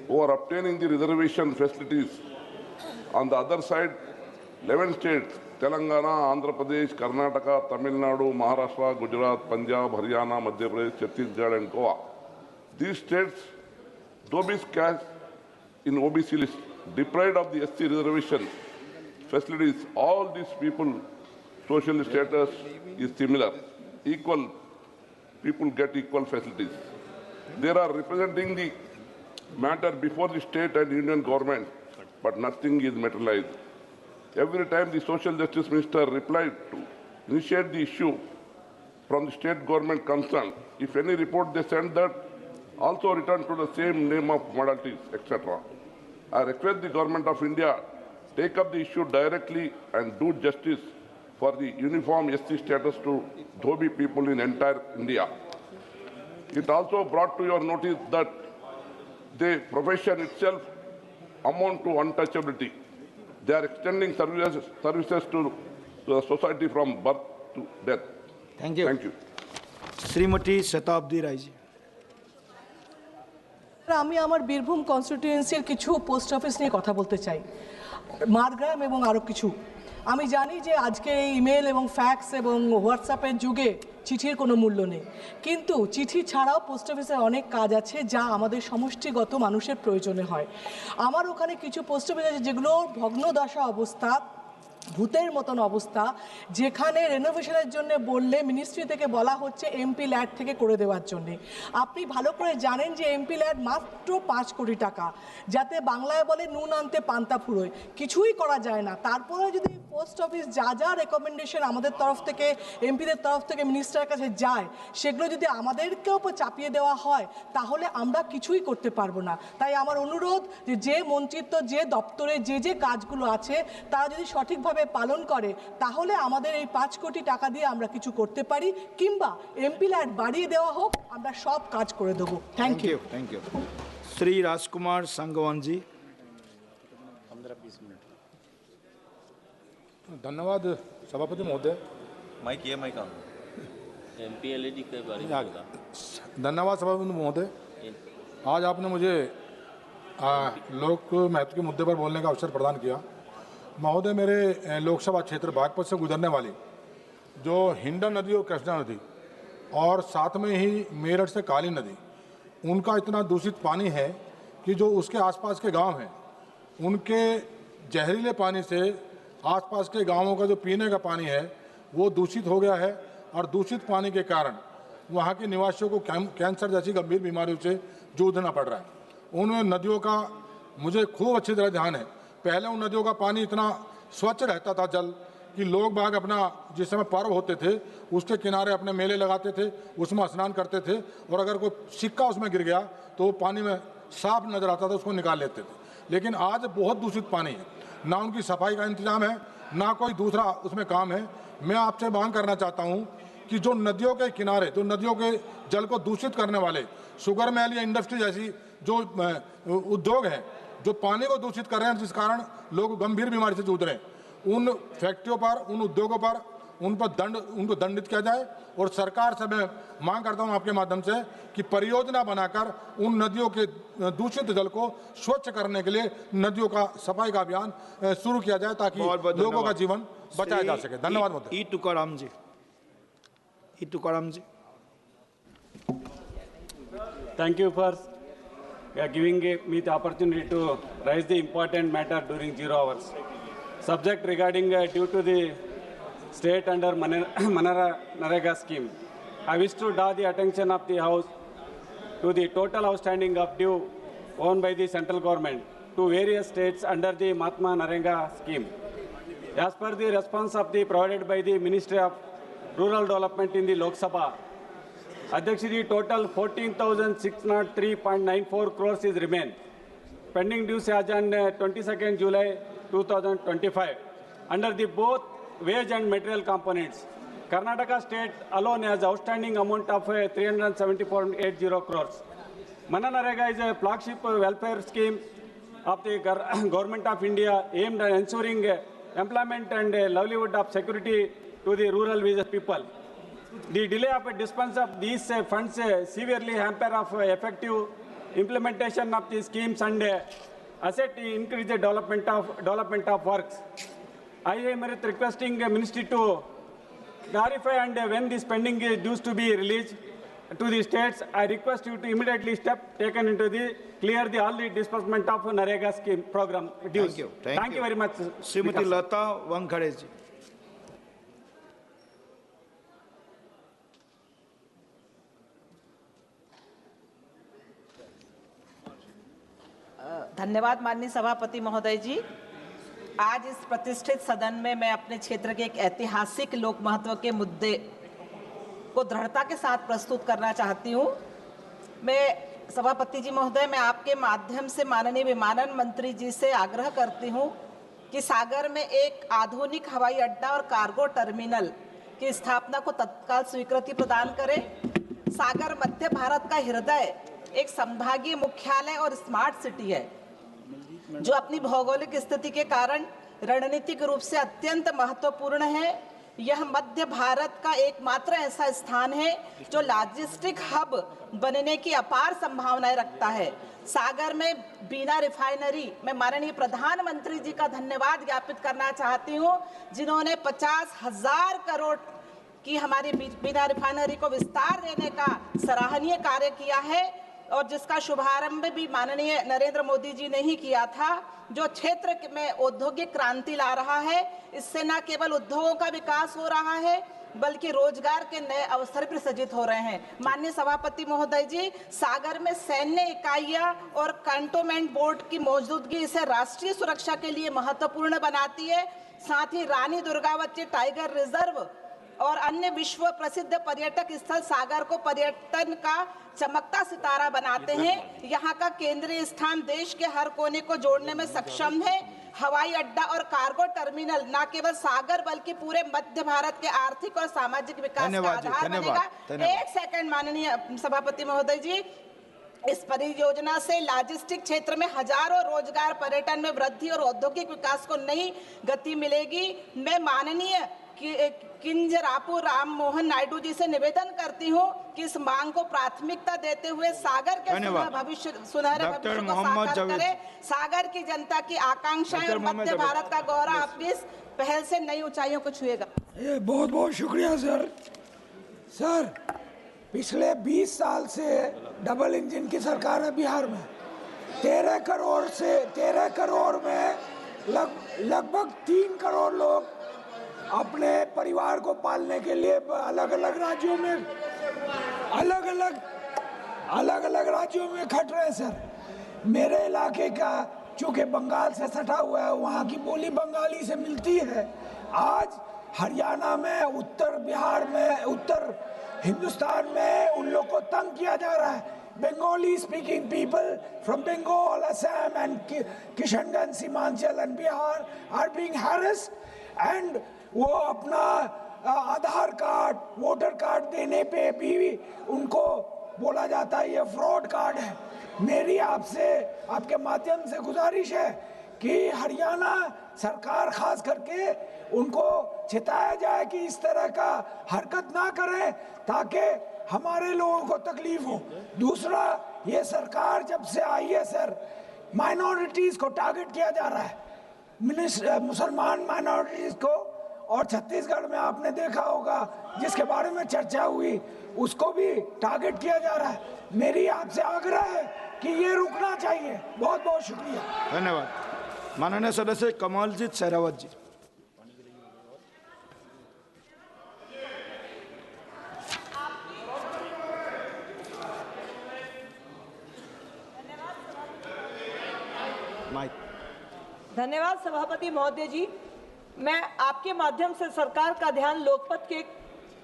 who are obtaining the reservation facilities. On the other side, 11 states, Telangana, Andhra Pradesh, Karnataka, Tamil Nadu, Maharashtra, Gujarat, Punjab, Haryana, Madhya Pradesh, Chhattisgarh and Goa. These states, Dhobi's caste in OBC list, deprived of the SC reservation facilities. All these people, social status is similar. Equal, people get equal facilities. They are representing the matter before the state and union government, but nothing is materialized. Every time the social justice minister replied to initiate the issue, from the state government concerned. If any report they send that, also return to the same name of modalities, etc. I request the Government of India take up the issue directly and do justice for the uniform SC status to Dhobi people in entire India. It also brought to your notice that the profession itself amount to untouchability. They are extending services to the society from birth to death. Thank you. Thank you. Srimati Shatabdi Rai ji. আমি আমার বীরভূম কনস্টিটিউয়েন্সির কিছু post office নিয়ে কথা বলতে চাই, মারগ্রাম এবং আরও কিছু। আমি জানি যে আজকে এই ইমেল এবং ফ্যাক্স এবং হোয়াটসঅ্যাপের যুগে চিঠির কোনো মূল্য নেই, কিন্তু চিঠি ছাড়াও পোস্ট অফিসের অনেক কাজ আছে যা আমাদের সমষ্টিগত মানুষের প্রয়োজনে হয়। আমার ওখানে কিছু পোস্ট অফিস আছে যেগুলো ভগ্নদশা অবস্থা, ভূতের মতন অবস্থা, যেখানে রেনোভেশনের জন্য বললে মিনিস্ট্রি থেকে বলা হচ্ছে এমপি ল্যাড থেকে করে দেওয়ার জন্য। আপনি ভালো করে জানেন যে এমপি ল্যাড মাত্র 5 কোটি টাকা, যাতে বাংলায় বলে নুন আনতে পান্তা ফুরোয়, কিছুই করা যায় না। তারপরে যদি পোস্ট অফিস যা যা রেকমেন্ডেশন আমাদের তরফ থেকে, এমপিদের তরফ থেকে মিনিস্টারের কাছে যায়, সেগুলো যদি আমাদেরকেও চাপিয়ে দেওয়া হয় তাহলে আমরা কিছুই করতে পারবো না। তাই আমার অনুরোধ যে মন্ত্রিত্ব, যে দপ্তরে যে কাজগুলো আছে তারা যদি সঠিকভাবে পালন করে তাহলে আমাদের এই 5 কোটি টাকা দিয়ে আমরা কিছু করতে পারি, কিংবা এমপি ল্যাড বাড়িয়ে দেওয়া হোক, আমরা সব কাজ করে দেবো। Thank you. Thank you. Shri Rajkumar Sangwan ji. 15-20 minute. धन्यवाद सभापति महोदय। माइक एमपी एलईडी के बारे में होगा। धन्यवाद सभापति महोदय। आज आपने मुझे लोक महत्व के मुद्दे पर बोलने का अवसर प्रदान किया। महोदय, मेरे लोकसभा क्षेत्र बागपत से गुजरने वाली जो हिंडन नदी और कृष्णा नदी और साथ में ही मेरठ से काली नदी, उनका इतना दूषित पानी है कि जो उसके आसपास के गांव हैं उनके जहरीले पानी से आसपास के गांवों का जो पीने का पानी है वो दूषित हो गया है, और दूषित पानी के कारण वहाँ के निवासियों को कैंसर जैसी गंभीर बीमारियों से जूझना पड़ रहा है। उन नदियों का मुझे खूब अच्छी तरह ध्यान है। पहले उन नदियों का पानी इतना स्वच्छ रहता था जल कि लोग बाग अपना जिस समय पर्व होते थे उसके किनारे अपने मेले लगाते थे, उसमें स्नान करते थे, और अगर कोई सिक्का उसमें गिर गया तो वो पानी में साफ नजर आता था, उसको निकाल लेते थे। लेकिन आज बहुत दूषित पानी है, ना उनकी सफाई का इंतजाम है, ना कोई दूसरा उसमें काम है। मैं आपसे मांग करना चाहता हूँ कि जो नदियों के किनारे, जो नदियों के जल को दूषित करने वाले शुगर मिल या इंडस्ट्री जैसी जो उद्योग हैं, जो पानी को दूषित कर रहे हैं, जिस कारण लोग गंभीर बीमारी से जूझ रहे हैं, उन फैक्ट्रियों पर, उन उद्योगों पर उनको दंडित किया जाए। और सरकार से मैं मांग करता हूं आपके माध्यम से कि परियोजना बनाकर उन नदियों के दूषित जल को स्वच्छ करने के लिए नदियों का सफाई का अभियान शुरू किया जाए, ताकि लोगों का जीवन बचाया जा सके। धन्यवाद। ई तुकाराम जी। Thank you for giving me the opportunity to raise the important matter during 0 hours. Subject regarding due to the state under Manarega scheme. I wish to draw the attention of the House to the total outstanding of due owned by the central government to various states under the Mahatma Narendra scheme. As per the response of the provided by the Ministry of Rural Development in the Lok Sabha, Adhyakshiji, total 14,603.94 crores is remain pending dues as on 22nd July 2025 under the both wage and material components. Karnataka state alone has outstanding amount of 374.80 crores. Manarega is a flagship welfare scheme of the Government of India aimed at ensuring employment and livelihood of security to the rural village people. The delay of dispense of these funds severely hamper of effective implementation of the schemes and asset increase the development of works. I am requesting the ministry to clarify and when the spending is due to be released to the states. I request you to immediately step taken into the clear the all the disbursement of Narega scheme program dues. Thank you very much. Shrimati Lata वांगखड़े जी। धन्यवाद माननीय सभापति महोदय जी। आज इस प्रतिष्ठित सदन में मैं अपने क्षेत्र के एक ऐतिहासिक लोक महत्व के मुद्दे को दृढ़ता के साथ प्रस्तुत करना चाहती हूँ। मैं सभापति जी महोदय, मैं आपके माध्यम से माननीय विमानन मंत्री जी से आग्रह करती हूँ कि सागर में एक आधुनिक हवाई अड्डा और कार्गो टर्मिनल की स्थापना को तत्काल स्वीकृति प्रदान करें। सागर मध्य भारत का हृदय, एक संभागीय मुख्यालय और स्मार्ट सिटी है, जो अपनी भौगोलिक स्थिति के कारण रणनीतिक रूप से अत्यंत महत्वपूर्ण है। यह मध्य भारत का एकमात्र ऐसा स्थान है जो लॉजिस्टिक हब बनने की अपार संभावनाएं रखता है। सागर में बीना रिफाइनरी, मैं माननीय प्रधानमंत्री जी का धन्यवाद ज्ञापित करना चाहती हूँ, जिन्होंने 50,000 करोड़ की हमारी बीना रिफाइनरी को विस्तार देने का सराहनीय कार्य किया है, और जिसका शुभारंभ भी माननीय नरेंद्र मोदी जी ने ही किया था, जो क्षेत्र में औद्योगिक क्रांति ला रहा है। इससे न केवल उद्योगों का विकास हो रहा है, बल्कि रोजगार के नए अवसर भी सृजित हो रहे हैं। माननीय सभापति महोदय जी, सागर में सैन्य इकाइयां और कंटोनमेंट बोर्ड की मौजूदगी इसे राष्ट्रीय सुरक्षा के लिए महत्वपूर्ण बनाती है। साथ ही रानी दुर्गावती टाइगर रिजर्व और अन्य विश्व प्रसिद्ध पर्यटक स्थल सागर को पर्यटन का चमकता सितारा बनाते हैं। यहाँ का केंद्रीय स्थान देश के हर कोने को जोड़ने में सक्षम है। हवाई अड्डा और कार्गो टर्मिनल न केवल सागर बल्कि पूरे मध्य भारत के आर्थिक और सामाजिक विकास का आधार बनेगा। एक सेकंड माननीय सभापति महोदय जी, इस परियोजना से लॉजिस्टिक क्षेत्र में हजारों रोजगार, पर्यटन में वृद्धि और औद्योगिक विकास को नई गति मिलेगी। मैं माननीय किंजरापू राम मोहन नायडू जी से निवेदन करती हूँ कि इस मांग को प्राथमिकता देते हुए सागर के सुनहरे भविष्य को साकार करें। सागर की जनता की आकांक्षाएं और मध्य भारत का गौरव आपकी इस पहल से नई ऊंचाइयों को छुएगा। बहुत बहुत शुक्रिया सर। सर, पिछले 20 साल से डबल इंजन की सरकार है बिहार में। 13 करोड़ में लगभग 3 करोड़ लोग अपने परिवार को पालने के लिए अलग अलग राज्यों में खट रहे हैं सर। मेरे इलाके का चूँकि बंगाल से सटा हुआ है, वहाँ की बोली बंगाली से मिलती है। आज हरियाणा में, उत्तर बिहार में, उत्तर हिंदुस्तान में उन लोग को तंग किया जा रहा है। Bengali speaking people from Bengal, Assam and Kishanganj, Simachal and Bihar are being harassed, and वो अपना आधार कार्ड, वोटर कार्ड देने पे भी उनको बोला जाता है ये फ्रॉड कार्ड है। मेरी आपसे, आपके माध्यम से गुजारिश है कि हरियाणा सरकार खास करके उनको चिताया जाए कि इस तरह का हरकत ना करें, ताकि हमारे लोगों को तकलीफ हो। दूसरा, ये सरकार जब से आई है सर, माइनॉरिटीज़ को टारगेट किया जा रहा है, मुसलमान माइनॉरिटीज़ को, और छत्तीसगढ़ में आपने देखा होगा जिसके बारे में चर्चा हुई, उसको भी टारगेट किया जा रहा है। मेरी आपसे आग्रह है कि ये रुकना चाहिए। बहुत बहुत शुक्रिया। धन्यवाद। माननीय सदस्य कमलजीत शेरावत जी। धन्यवाद सभापति महोदय जी। मैं आपके माध्यम से सरकार का ध्यान लोकपथ के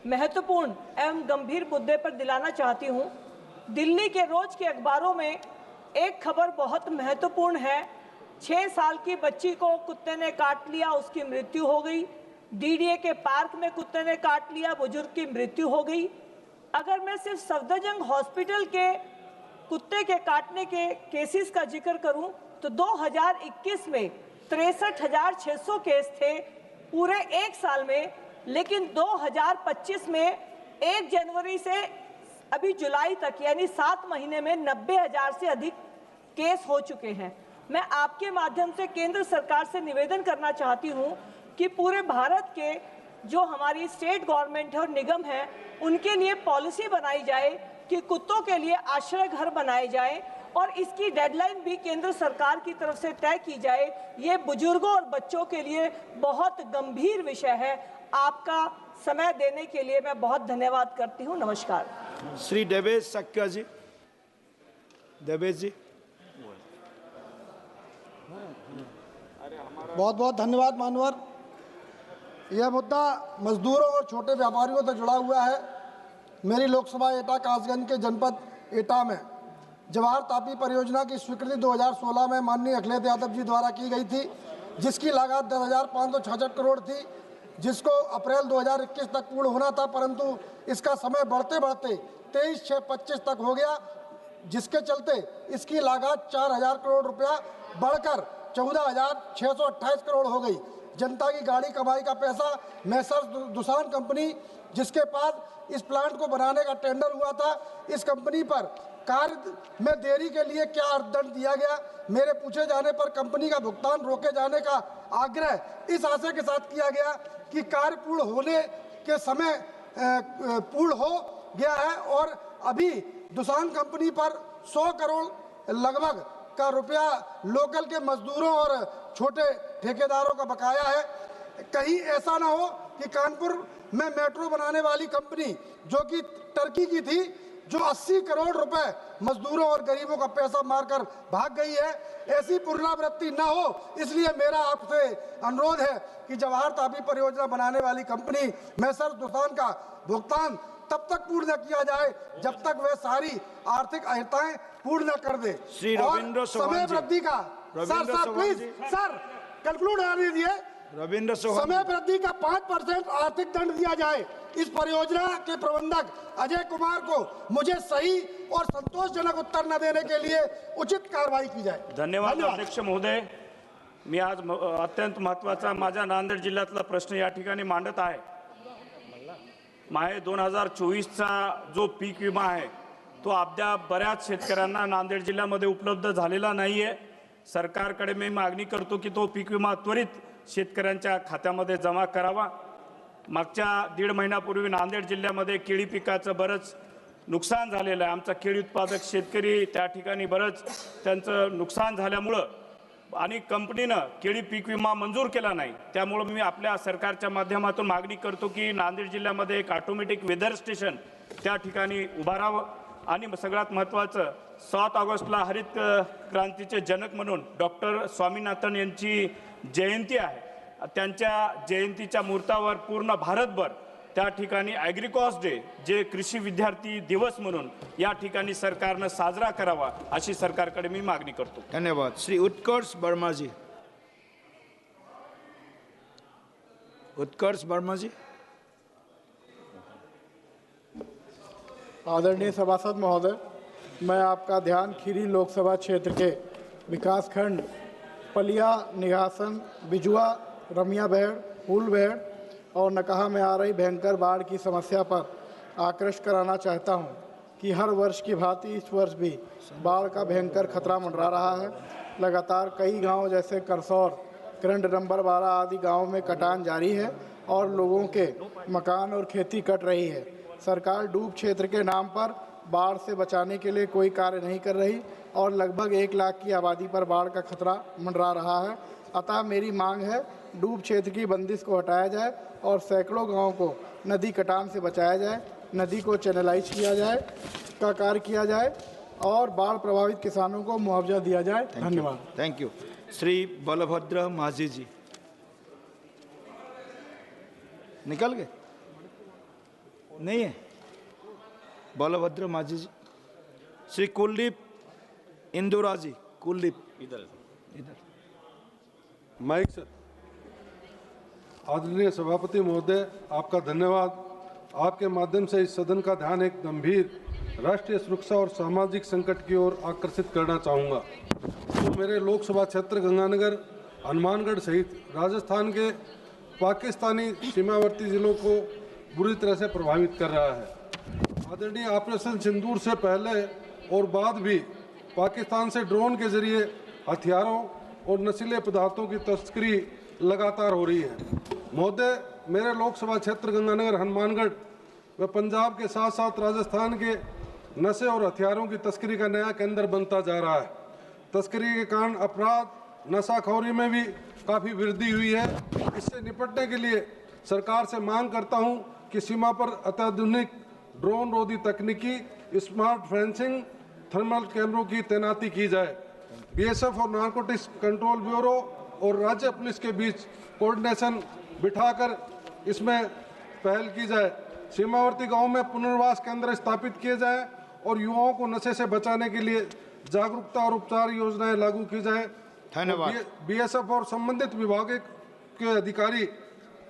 महत्वपूर्ण एवं गंभीर मुद्दे पर दिलाना चाहती हूं। दिल्ली के रोज के अखबारों में एक खबर बहुत महत्वपूर्ण है। 6 साल की बच्ची को कुत्ते ने काट लिया, उसकी मृत्यु हो गई। डीडीए के पार्क में कुत्ते ने काट लिया, बुजुर्ग की मृत्यु हो गई। अगर मैं सिर्फ सफदरजंग हॉस्पिटल के कुत्ते के काटने के केसेस का जिक्र करूं तो 2021 में 63,600 केस थे पूरे एक साल में, लेकिन 2025 में 1 जनवरी से अभी जुलाई तक यानी 7 महीने में 90,000 से अधिक केस हो चुके हैं। मैं आपके माध्यम से केंद्र सरकार से निवेदन करना चाहती हूं कि पूरे भारत के जो हमारी स्टेट गवर्नमेंट है और निगम है, उनके लिए पॉलिसी बनाई जाए कि कुत्तों के लिए आश्रय घर बनाए जाए, और इसकी डेडलाइन भी केंद्र सरकार की तरफ से तय की जाए। ये बुजुर्गों और बच्चों के लिए बहुत गंभीर विषय है। आपका समय देने के लिए मैं बहुत धन्यवाद करती हूँ। नमस्कार। श्री देवेश सक्या जी। देवेश जी। बहुत बहुत धन्यवाद मानवर। यह मुद्दा मजदूरों और छोटे व्यापारियों से जुड़ा हुआ है। मेरी लोकसभा एटा कासगंज के जनपद एटा में जवाहर तापी परियोजना की स्वीकृति 2016 में माननीय अखिलेश यादव जी द्वारा की गई थी, जिसकी लागत 10,566 करोड़ थी, जिसको अप्रैल 2021 तक पूर्ण होना था, परंतु इसका समय बढ़ते बढ़ते 23/6/25 तक हो गया, जिसके चलते इसकी लागत 4,000 करोड़ रुपया बढ़कर 14,628 करोड़ हो गई। जनता की गाड़ी कमाई का पैसा मैसर्स दुसान कंपनी, जिसके पास इस प्लांट को बनाने का टेंडर हुआ था, इस कंपनी पर कार्य में देरी के लिए क्या अर्थदंड दिया गया? मेरे पूछे जाने पर कंपनी का भुगतान रोके जाने का आग्रह इस आशय के साथ किया गया कि कार्य पूर्ण होने के समय पूर्ण हो गया है और अभी दुसान कंपनी पर 100 करोड़ लगभग का रुपया लोकल के मजदूरों और छोटे ठेकेदारों का बकाया है। कहीं ऐसा ना हो कि कानपुर में मेट्रो बनाने वाली कंपनी जो कि टर्की की थी, जो 80 करोड़ रुपए मजदूरों और गरीबों का पैसा मारकर भाग गई है, ऐसी पुनरावृत्ति ना हो, इसलिए मेरा आपसे अनुरोध है कि जवाहर तापी परियोजना बनाने वाली कंपनी मैसर्स दुसान का भुगतान तब तक पूर्ण न किया जाए जब तक वह सारी आर्थिक अहर्ताएं पूर्ण न कर दे। श्री रविंद्र समय वृद्धि का सर प्लीज सर कंक्लूड आने दिए। रविंद्र समय वृद्धि का 5% आर्थिक दंड दिया जाए। इस परियोजना के प्रबंधक अजय कुमार को मुझे सही और संतोषजनक उत्तर न देने के लिए उचित कार्रवाई की जाए। धन्यवाद अध्यक्ष महोदय। मी आज अत्यंत महत्त्वाचा माझ्या नांदेड जिल्ह्यातला प्रश्न या ठिकाणी मांडत आहे। माहे 2024चा जो पीक विमा आहे तो अद्याप बऱ्याच शेतकऱ्यांना नांदेड जिल्ह्यामध्ये उपलब्ध झालेला नाहीये। सरकारकडे मी मागणी करतो की तो पीक विमा त्वरित शेतकऱ्यांच्या खात्यामध्ये जमा करावा। मागच्या 1.5 महिन्यापूर्वी नांदेड जिल्ह्यामध्ये केळी पिकाचं बरंच नुकसान झालेलं आहे। आमचा केळी उत्पादक शेतकरी त्या ठिकाणी बरंच त्यांचं नुकसान झाल्यामुळं आणि कंपनीनं केळी पीक विमा मंजूर केला नाही। त्यामुळे मी आपल्या सरकारच्या माध्यमातून मागणी करतो की नांदेड जिल्ह्यामध्ये एक ऑटोमॅटिक वेदर स्टेशन त्या ठिकाणी उभारावं आणि सगळ्यात महत्त्वाचं 7 ऑगस्टला हरित क्रांतीचे जनक म्हणून डॉक्टर स्वामीनाथन यांची जयंती आहे। त्यांच्या जयंतीच्या मुहूर्तावर पूर्ण भारतभर त्या ठिकाणी ॲग्रिकॉस डे जे कृषी विद्यार्थी दिवस म्हणून या ठिकाणी सरकारनं साजरा करावा अशी सरकारकडे मी मागणी करतो। धन्यवाद। श्री उत्कर्ष वर्मा जी। उत्कर्ष वर्मा जी। आदरणीय सभासद महोदय, मैं आपका ध्यान खीरी लोकसभा क्षेत्र के विकासखंड पलिया, निघासन, बिजुआ, रमियाबेड़, फूलबेड़ और नकहा में आ रही भयंकर बाढ़ की समस्या पर आकृष्ट कराना चाहता हूं कि हर वर्ष की भांति इस वर्ष भी बाढ़ का भयंकर खतरा मंडरा रहा है। लगातार कई गांव जैसे करसौर, करंड नंबर 12 आदि गांवों में कटान जारी है और लोगों के मकान और खेती कट रही है। सरकार डूब क्षेत्र के नाम पर बाढ़ से बचाने के लिए कोई कार्य नहीं कर रही और लगभग 1 लाख की आबादी पर बाढ़ का खतरा मंडरा रहा है। अतः मेरी मांग है डूब क्षेत्र की बंदिश को हटाया जाए और सैकड़ों गांवों को नदी कटान से बचाया जाए, नदी को चैनलाइज किया जाए का कार्य किया जाए और बाढ़ प्रभावित किसानों को मुआवजा दिया जाए। धन्यवाद। Thank you. श्री बलभद्र माझी जी। निकल गए? नहीं है बलभद्र माझी जी। श्री कुलदीप इंदुरा जी। कुलदीप इधर माइक सर। आदरणीय सभापति महोदय, आपका धन्यवाद। आपके माध्यम से इस सदन का ध्यान एक गंभीर राष्ट्रीय सुरक्षा और सामाजिक संकट की ओर आकर्षित करना चाहूँगा। तो मेरे लोकसभा क्षेत्र गंगानगर, हनुमानगढ़ सहित राजस्थान के पाकिस्तानी सीमावर्ती जिलों को बुरी तरह से प्रभावित कर रहा है। आदरणीय ऑपरेशन सिंदूर से पहले और बाद भी पाकिस्तान से ड्रोन के जरिए हथियारों और नशीले पदार्थों की तस्करी लगातार हो रही है। महोदय, मेरे लोकसभा क्षेत्र गंगानगर, हनुमानगढ़ व पंजाब के साथ साथ राजस्थान के नशे और हथियारों की तस्करी का नया केंद्र बनता जा रहा है। तस्करी के कारण अपराध, नशाखोरी में भी काफ़ी वृद्धि हुई है। इससे निपटने के लिए सरकार से मांग करता हूं कि सीमा पर अत्याधुनिक ड्रोन रोधी तकनीकी, स्मार्ट फेंसिंग, थर्मल कैमरों की तैनाती की जाए। बीएसएफ और नारकोटिक्स कंट्रोल ब्यूरो और राज्य पुलिस के बीच कोऑर्डिनेशन बिठाकर इसमें पहल की जाए। सीमावर्ती गांवों में पुनर्वास केंद्र स्थापित किए जाएं और युवाओं को नशे से बचाने के लिए जागरूकता और उपचार योजनाएं लागू की जाए। धन्यवाद। बीएसएफ और संबंधित विभाग के अधिकारी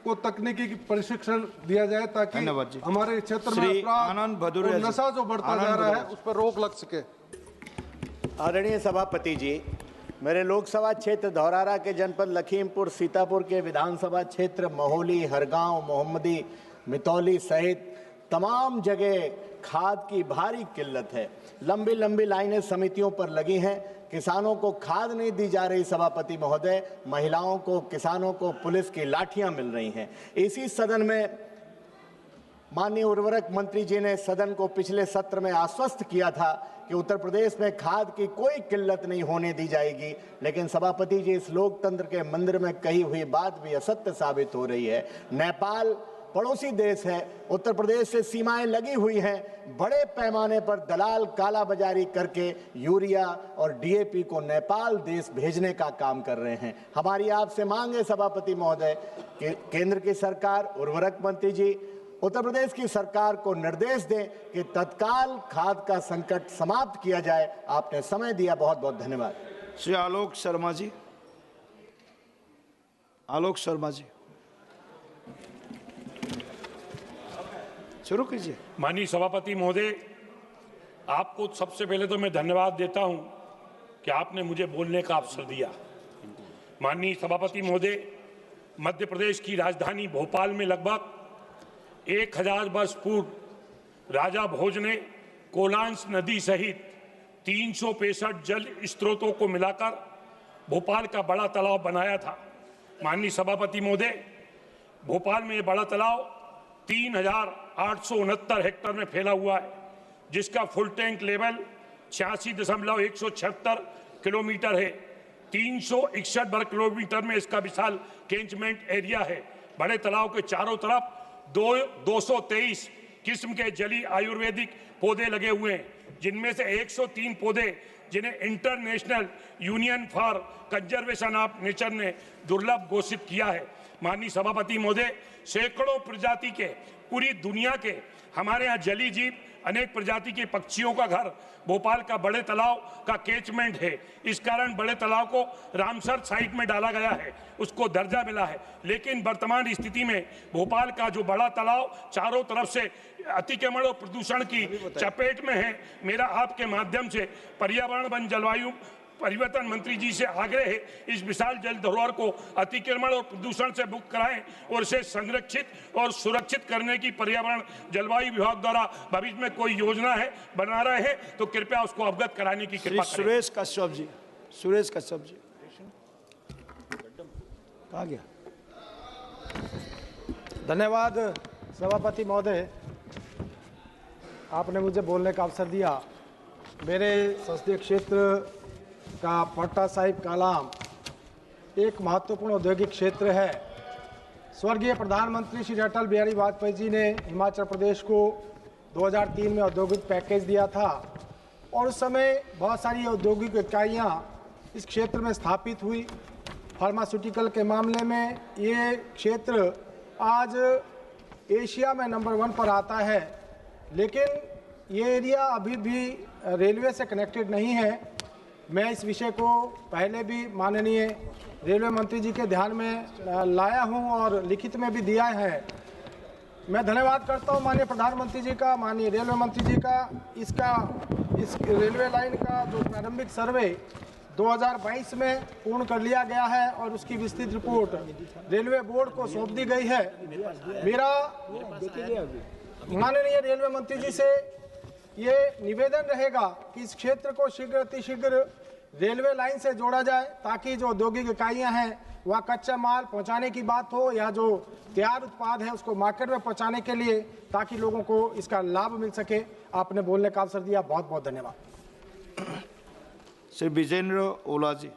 को तकनीकी प्रशिक्षण दिया जाए ताकि हमारे क्षेत्र में अपराध और नशा जो बढ़ता जा रहा है उस पर रोक लग सके। आदरणीय सभापति जी, मेरे लोकसभा क्षेत्र धौरारा के जनपद लखीमपुर सीतापुर के विधानसभा क्षेत्र महोली, हरगांव, मोहम्मदी, मितौली सहित तमाम जगह खाद की भारी किल्लत है। लंबी लंबी लाइनें समितियों पर लगी हैं। किसानों को खाद नहीं दी जा रही सभापति महोदय, महिलाओं को, किसानों को पुलिस की लाठियां मिल रही हैं। इसी सदन में माननीय उर्वरक मंत्री जी ने सदन को पिछले सत्र में आश्वस्त किया था कि उत्तर प्रदेश में खाद की कोई किल्लत नहीं होने दी जाएगी, लेकिन सभापति जी इस लोकतंत्र के मंदिर में कही हुई बात भी असत्य साबित हो रही है। नेपाल पड़ोसी देश है, उत्तर प्रदेश से सीमाएं लगी हुई हैं। बड़े पैमाने पर दलाल कालाबाजारी करके यूरिया और डीएपी को नेपाल देश भेजने का काम कर रहे हैं। हमारी आपसे मांग है सभापति महोदय कि केंद्र की सरकार, उर्वरक मंत्री जी उत्तर प्रदेश की सरकार को निर्देश दें कि तत्काल खाद का संकट समाप्त किया जाए। आपने समय दिया, बहुत बहुत धन्यवाद। श्री आलोक शर्मा जी। आलोक शर्मा जी, शुरू कीजिए। माननीय सभापति महोदय, आपको सबसे पहले तो मैं धन्यवाद देता हूं कि आपने मुझे बोलने का अवसर दिया। माननीय सभापति महोदय, मध्य प्रदेश की राजधानी भोपाल में लगभग 1000 वर्ष पूर्व राजा भोज ने कोलांस नदी सहित 365 जल स्रोतों को मिलाकर भोपाल का बड़ा तालाब बनाया था। माननीय सभापति महोदय, भोपाल में ये बड़ा तालाब 3869 हेक्टेयर में फैला हुआ है, जिसका फुल टैंक लेवल 86.176 किलोमीटर है। 361 वर्ग किलोमीटर में इसका विशाल कैचमेंट एरिया है। बड़े तालाब के चारों तरफ 223 किस्म के जली आयुर्वेदिक पौधे लगे हुए हैं, जिनमें से 103 पौधे जिन्हें international union for conservation of nature ने दुर्लभ घोषित किया है। माननीय सभापति महोदय, सैकड़ों प्रजाति के, पूरी दुनिया के हमारे यहाँ जली जीव, अनेक प्रजाति के पक्षियों का घर भोपाल का बड़े तालाब का कैचमेंट है। इस कारण बड़े तालाब को रामसर साइट में डाला गया है, उसको दर्जा मिला है। लेकिन वर्तमान स्थिति में भोपाल का जो बड़ा तालाब चारों तरफ से अतिक्रमण और प्रदूषण की चपेट में है। मेरा आपके माध्यम से पर्यावरण, वन, जलवायु परिवर्तन मंत्री जी से आग्रह है, इस विशाल जल धरोहर को अतिक्रमण और प्रदूषण से मुक्त कराएं और इसे संरक्षित और सुरक्षित करने की पर्यावरण जलवायु विभाग द्वारा भविष्य में कोई योजना है, बना रहे हैं तो कृपया उसको अवगत कराने की कृपा करें। सुरेश कश्यप जी। सुरेश कश्यप जी कहाँ गया? धन्यवाद सभापति महोदय, आपने मुझे बोलने का अवसर दिया। मेरे संसदीय क्षेत्र का पट्टा साहिब कालाम एक महत्वपूर्ण औद्योगिक क्षेत्र है। स्वर्गीय प्रधानमंत्री श्री अटल बिहारी वाजपेयी जी ने हिमाचल प्रदेश को 2003 में औद्योगिक पैकेज दिया था और उस समय बहुत सारी औद्योगिक इकाइयाँ इस क्षेत्र में स्थापित हुई। फार्मास्यूटिकल के मामले में ये क्षेत्र आज एशिया में नंबर 1 पर आता है, लेकिन ये एरिया अभी भी रेलवे से कनेक्टेड नहीं है। मैं इस विषय को पहले भी माननीय रेलवे मंत्री जी के ध्यान में लाया हूं और लिखित में भी दिया है। मैं धन्यवाद करता हूं माननीय प्रधानमंत्री जी का, माननीय रेलवे मंत्री जी का। इस रेलवे लाइन का जो प्रारंभिक सर्वे 2022 में पूर्ण कर लिया गया है और उसकी विस्तृत रिपोर्ट रेलवे बोर्ड को सौंप दी गई है। मेरा माननीय रेलवे मंत्री जी से ये निवेदन रहेगा कि इस क्षेत्र को शीघ्र अतिशीघ्र रेलवे लाइन से जोड़ा जाए, ताकि जो औद्योगिक इकाइयां हैं वहाँ कच्चा माल पहुँचाने की बात हो या जो तैयार उत्पाद है उसको मार्केट में पहुँचाने के लिए, ताकि लोगों को इसका लाभ मिल सके। आपने बोलने का अवसर दिया, बहुत बहुत धन्यवाद। श्री विजेंद्र ओला जी।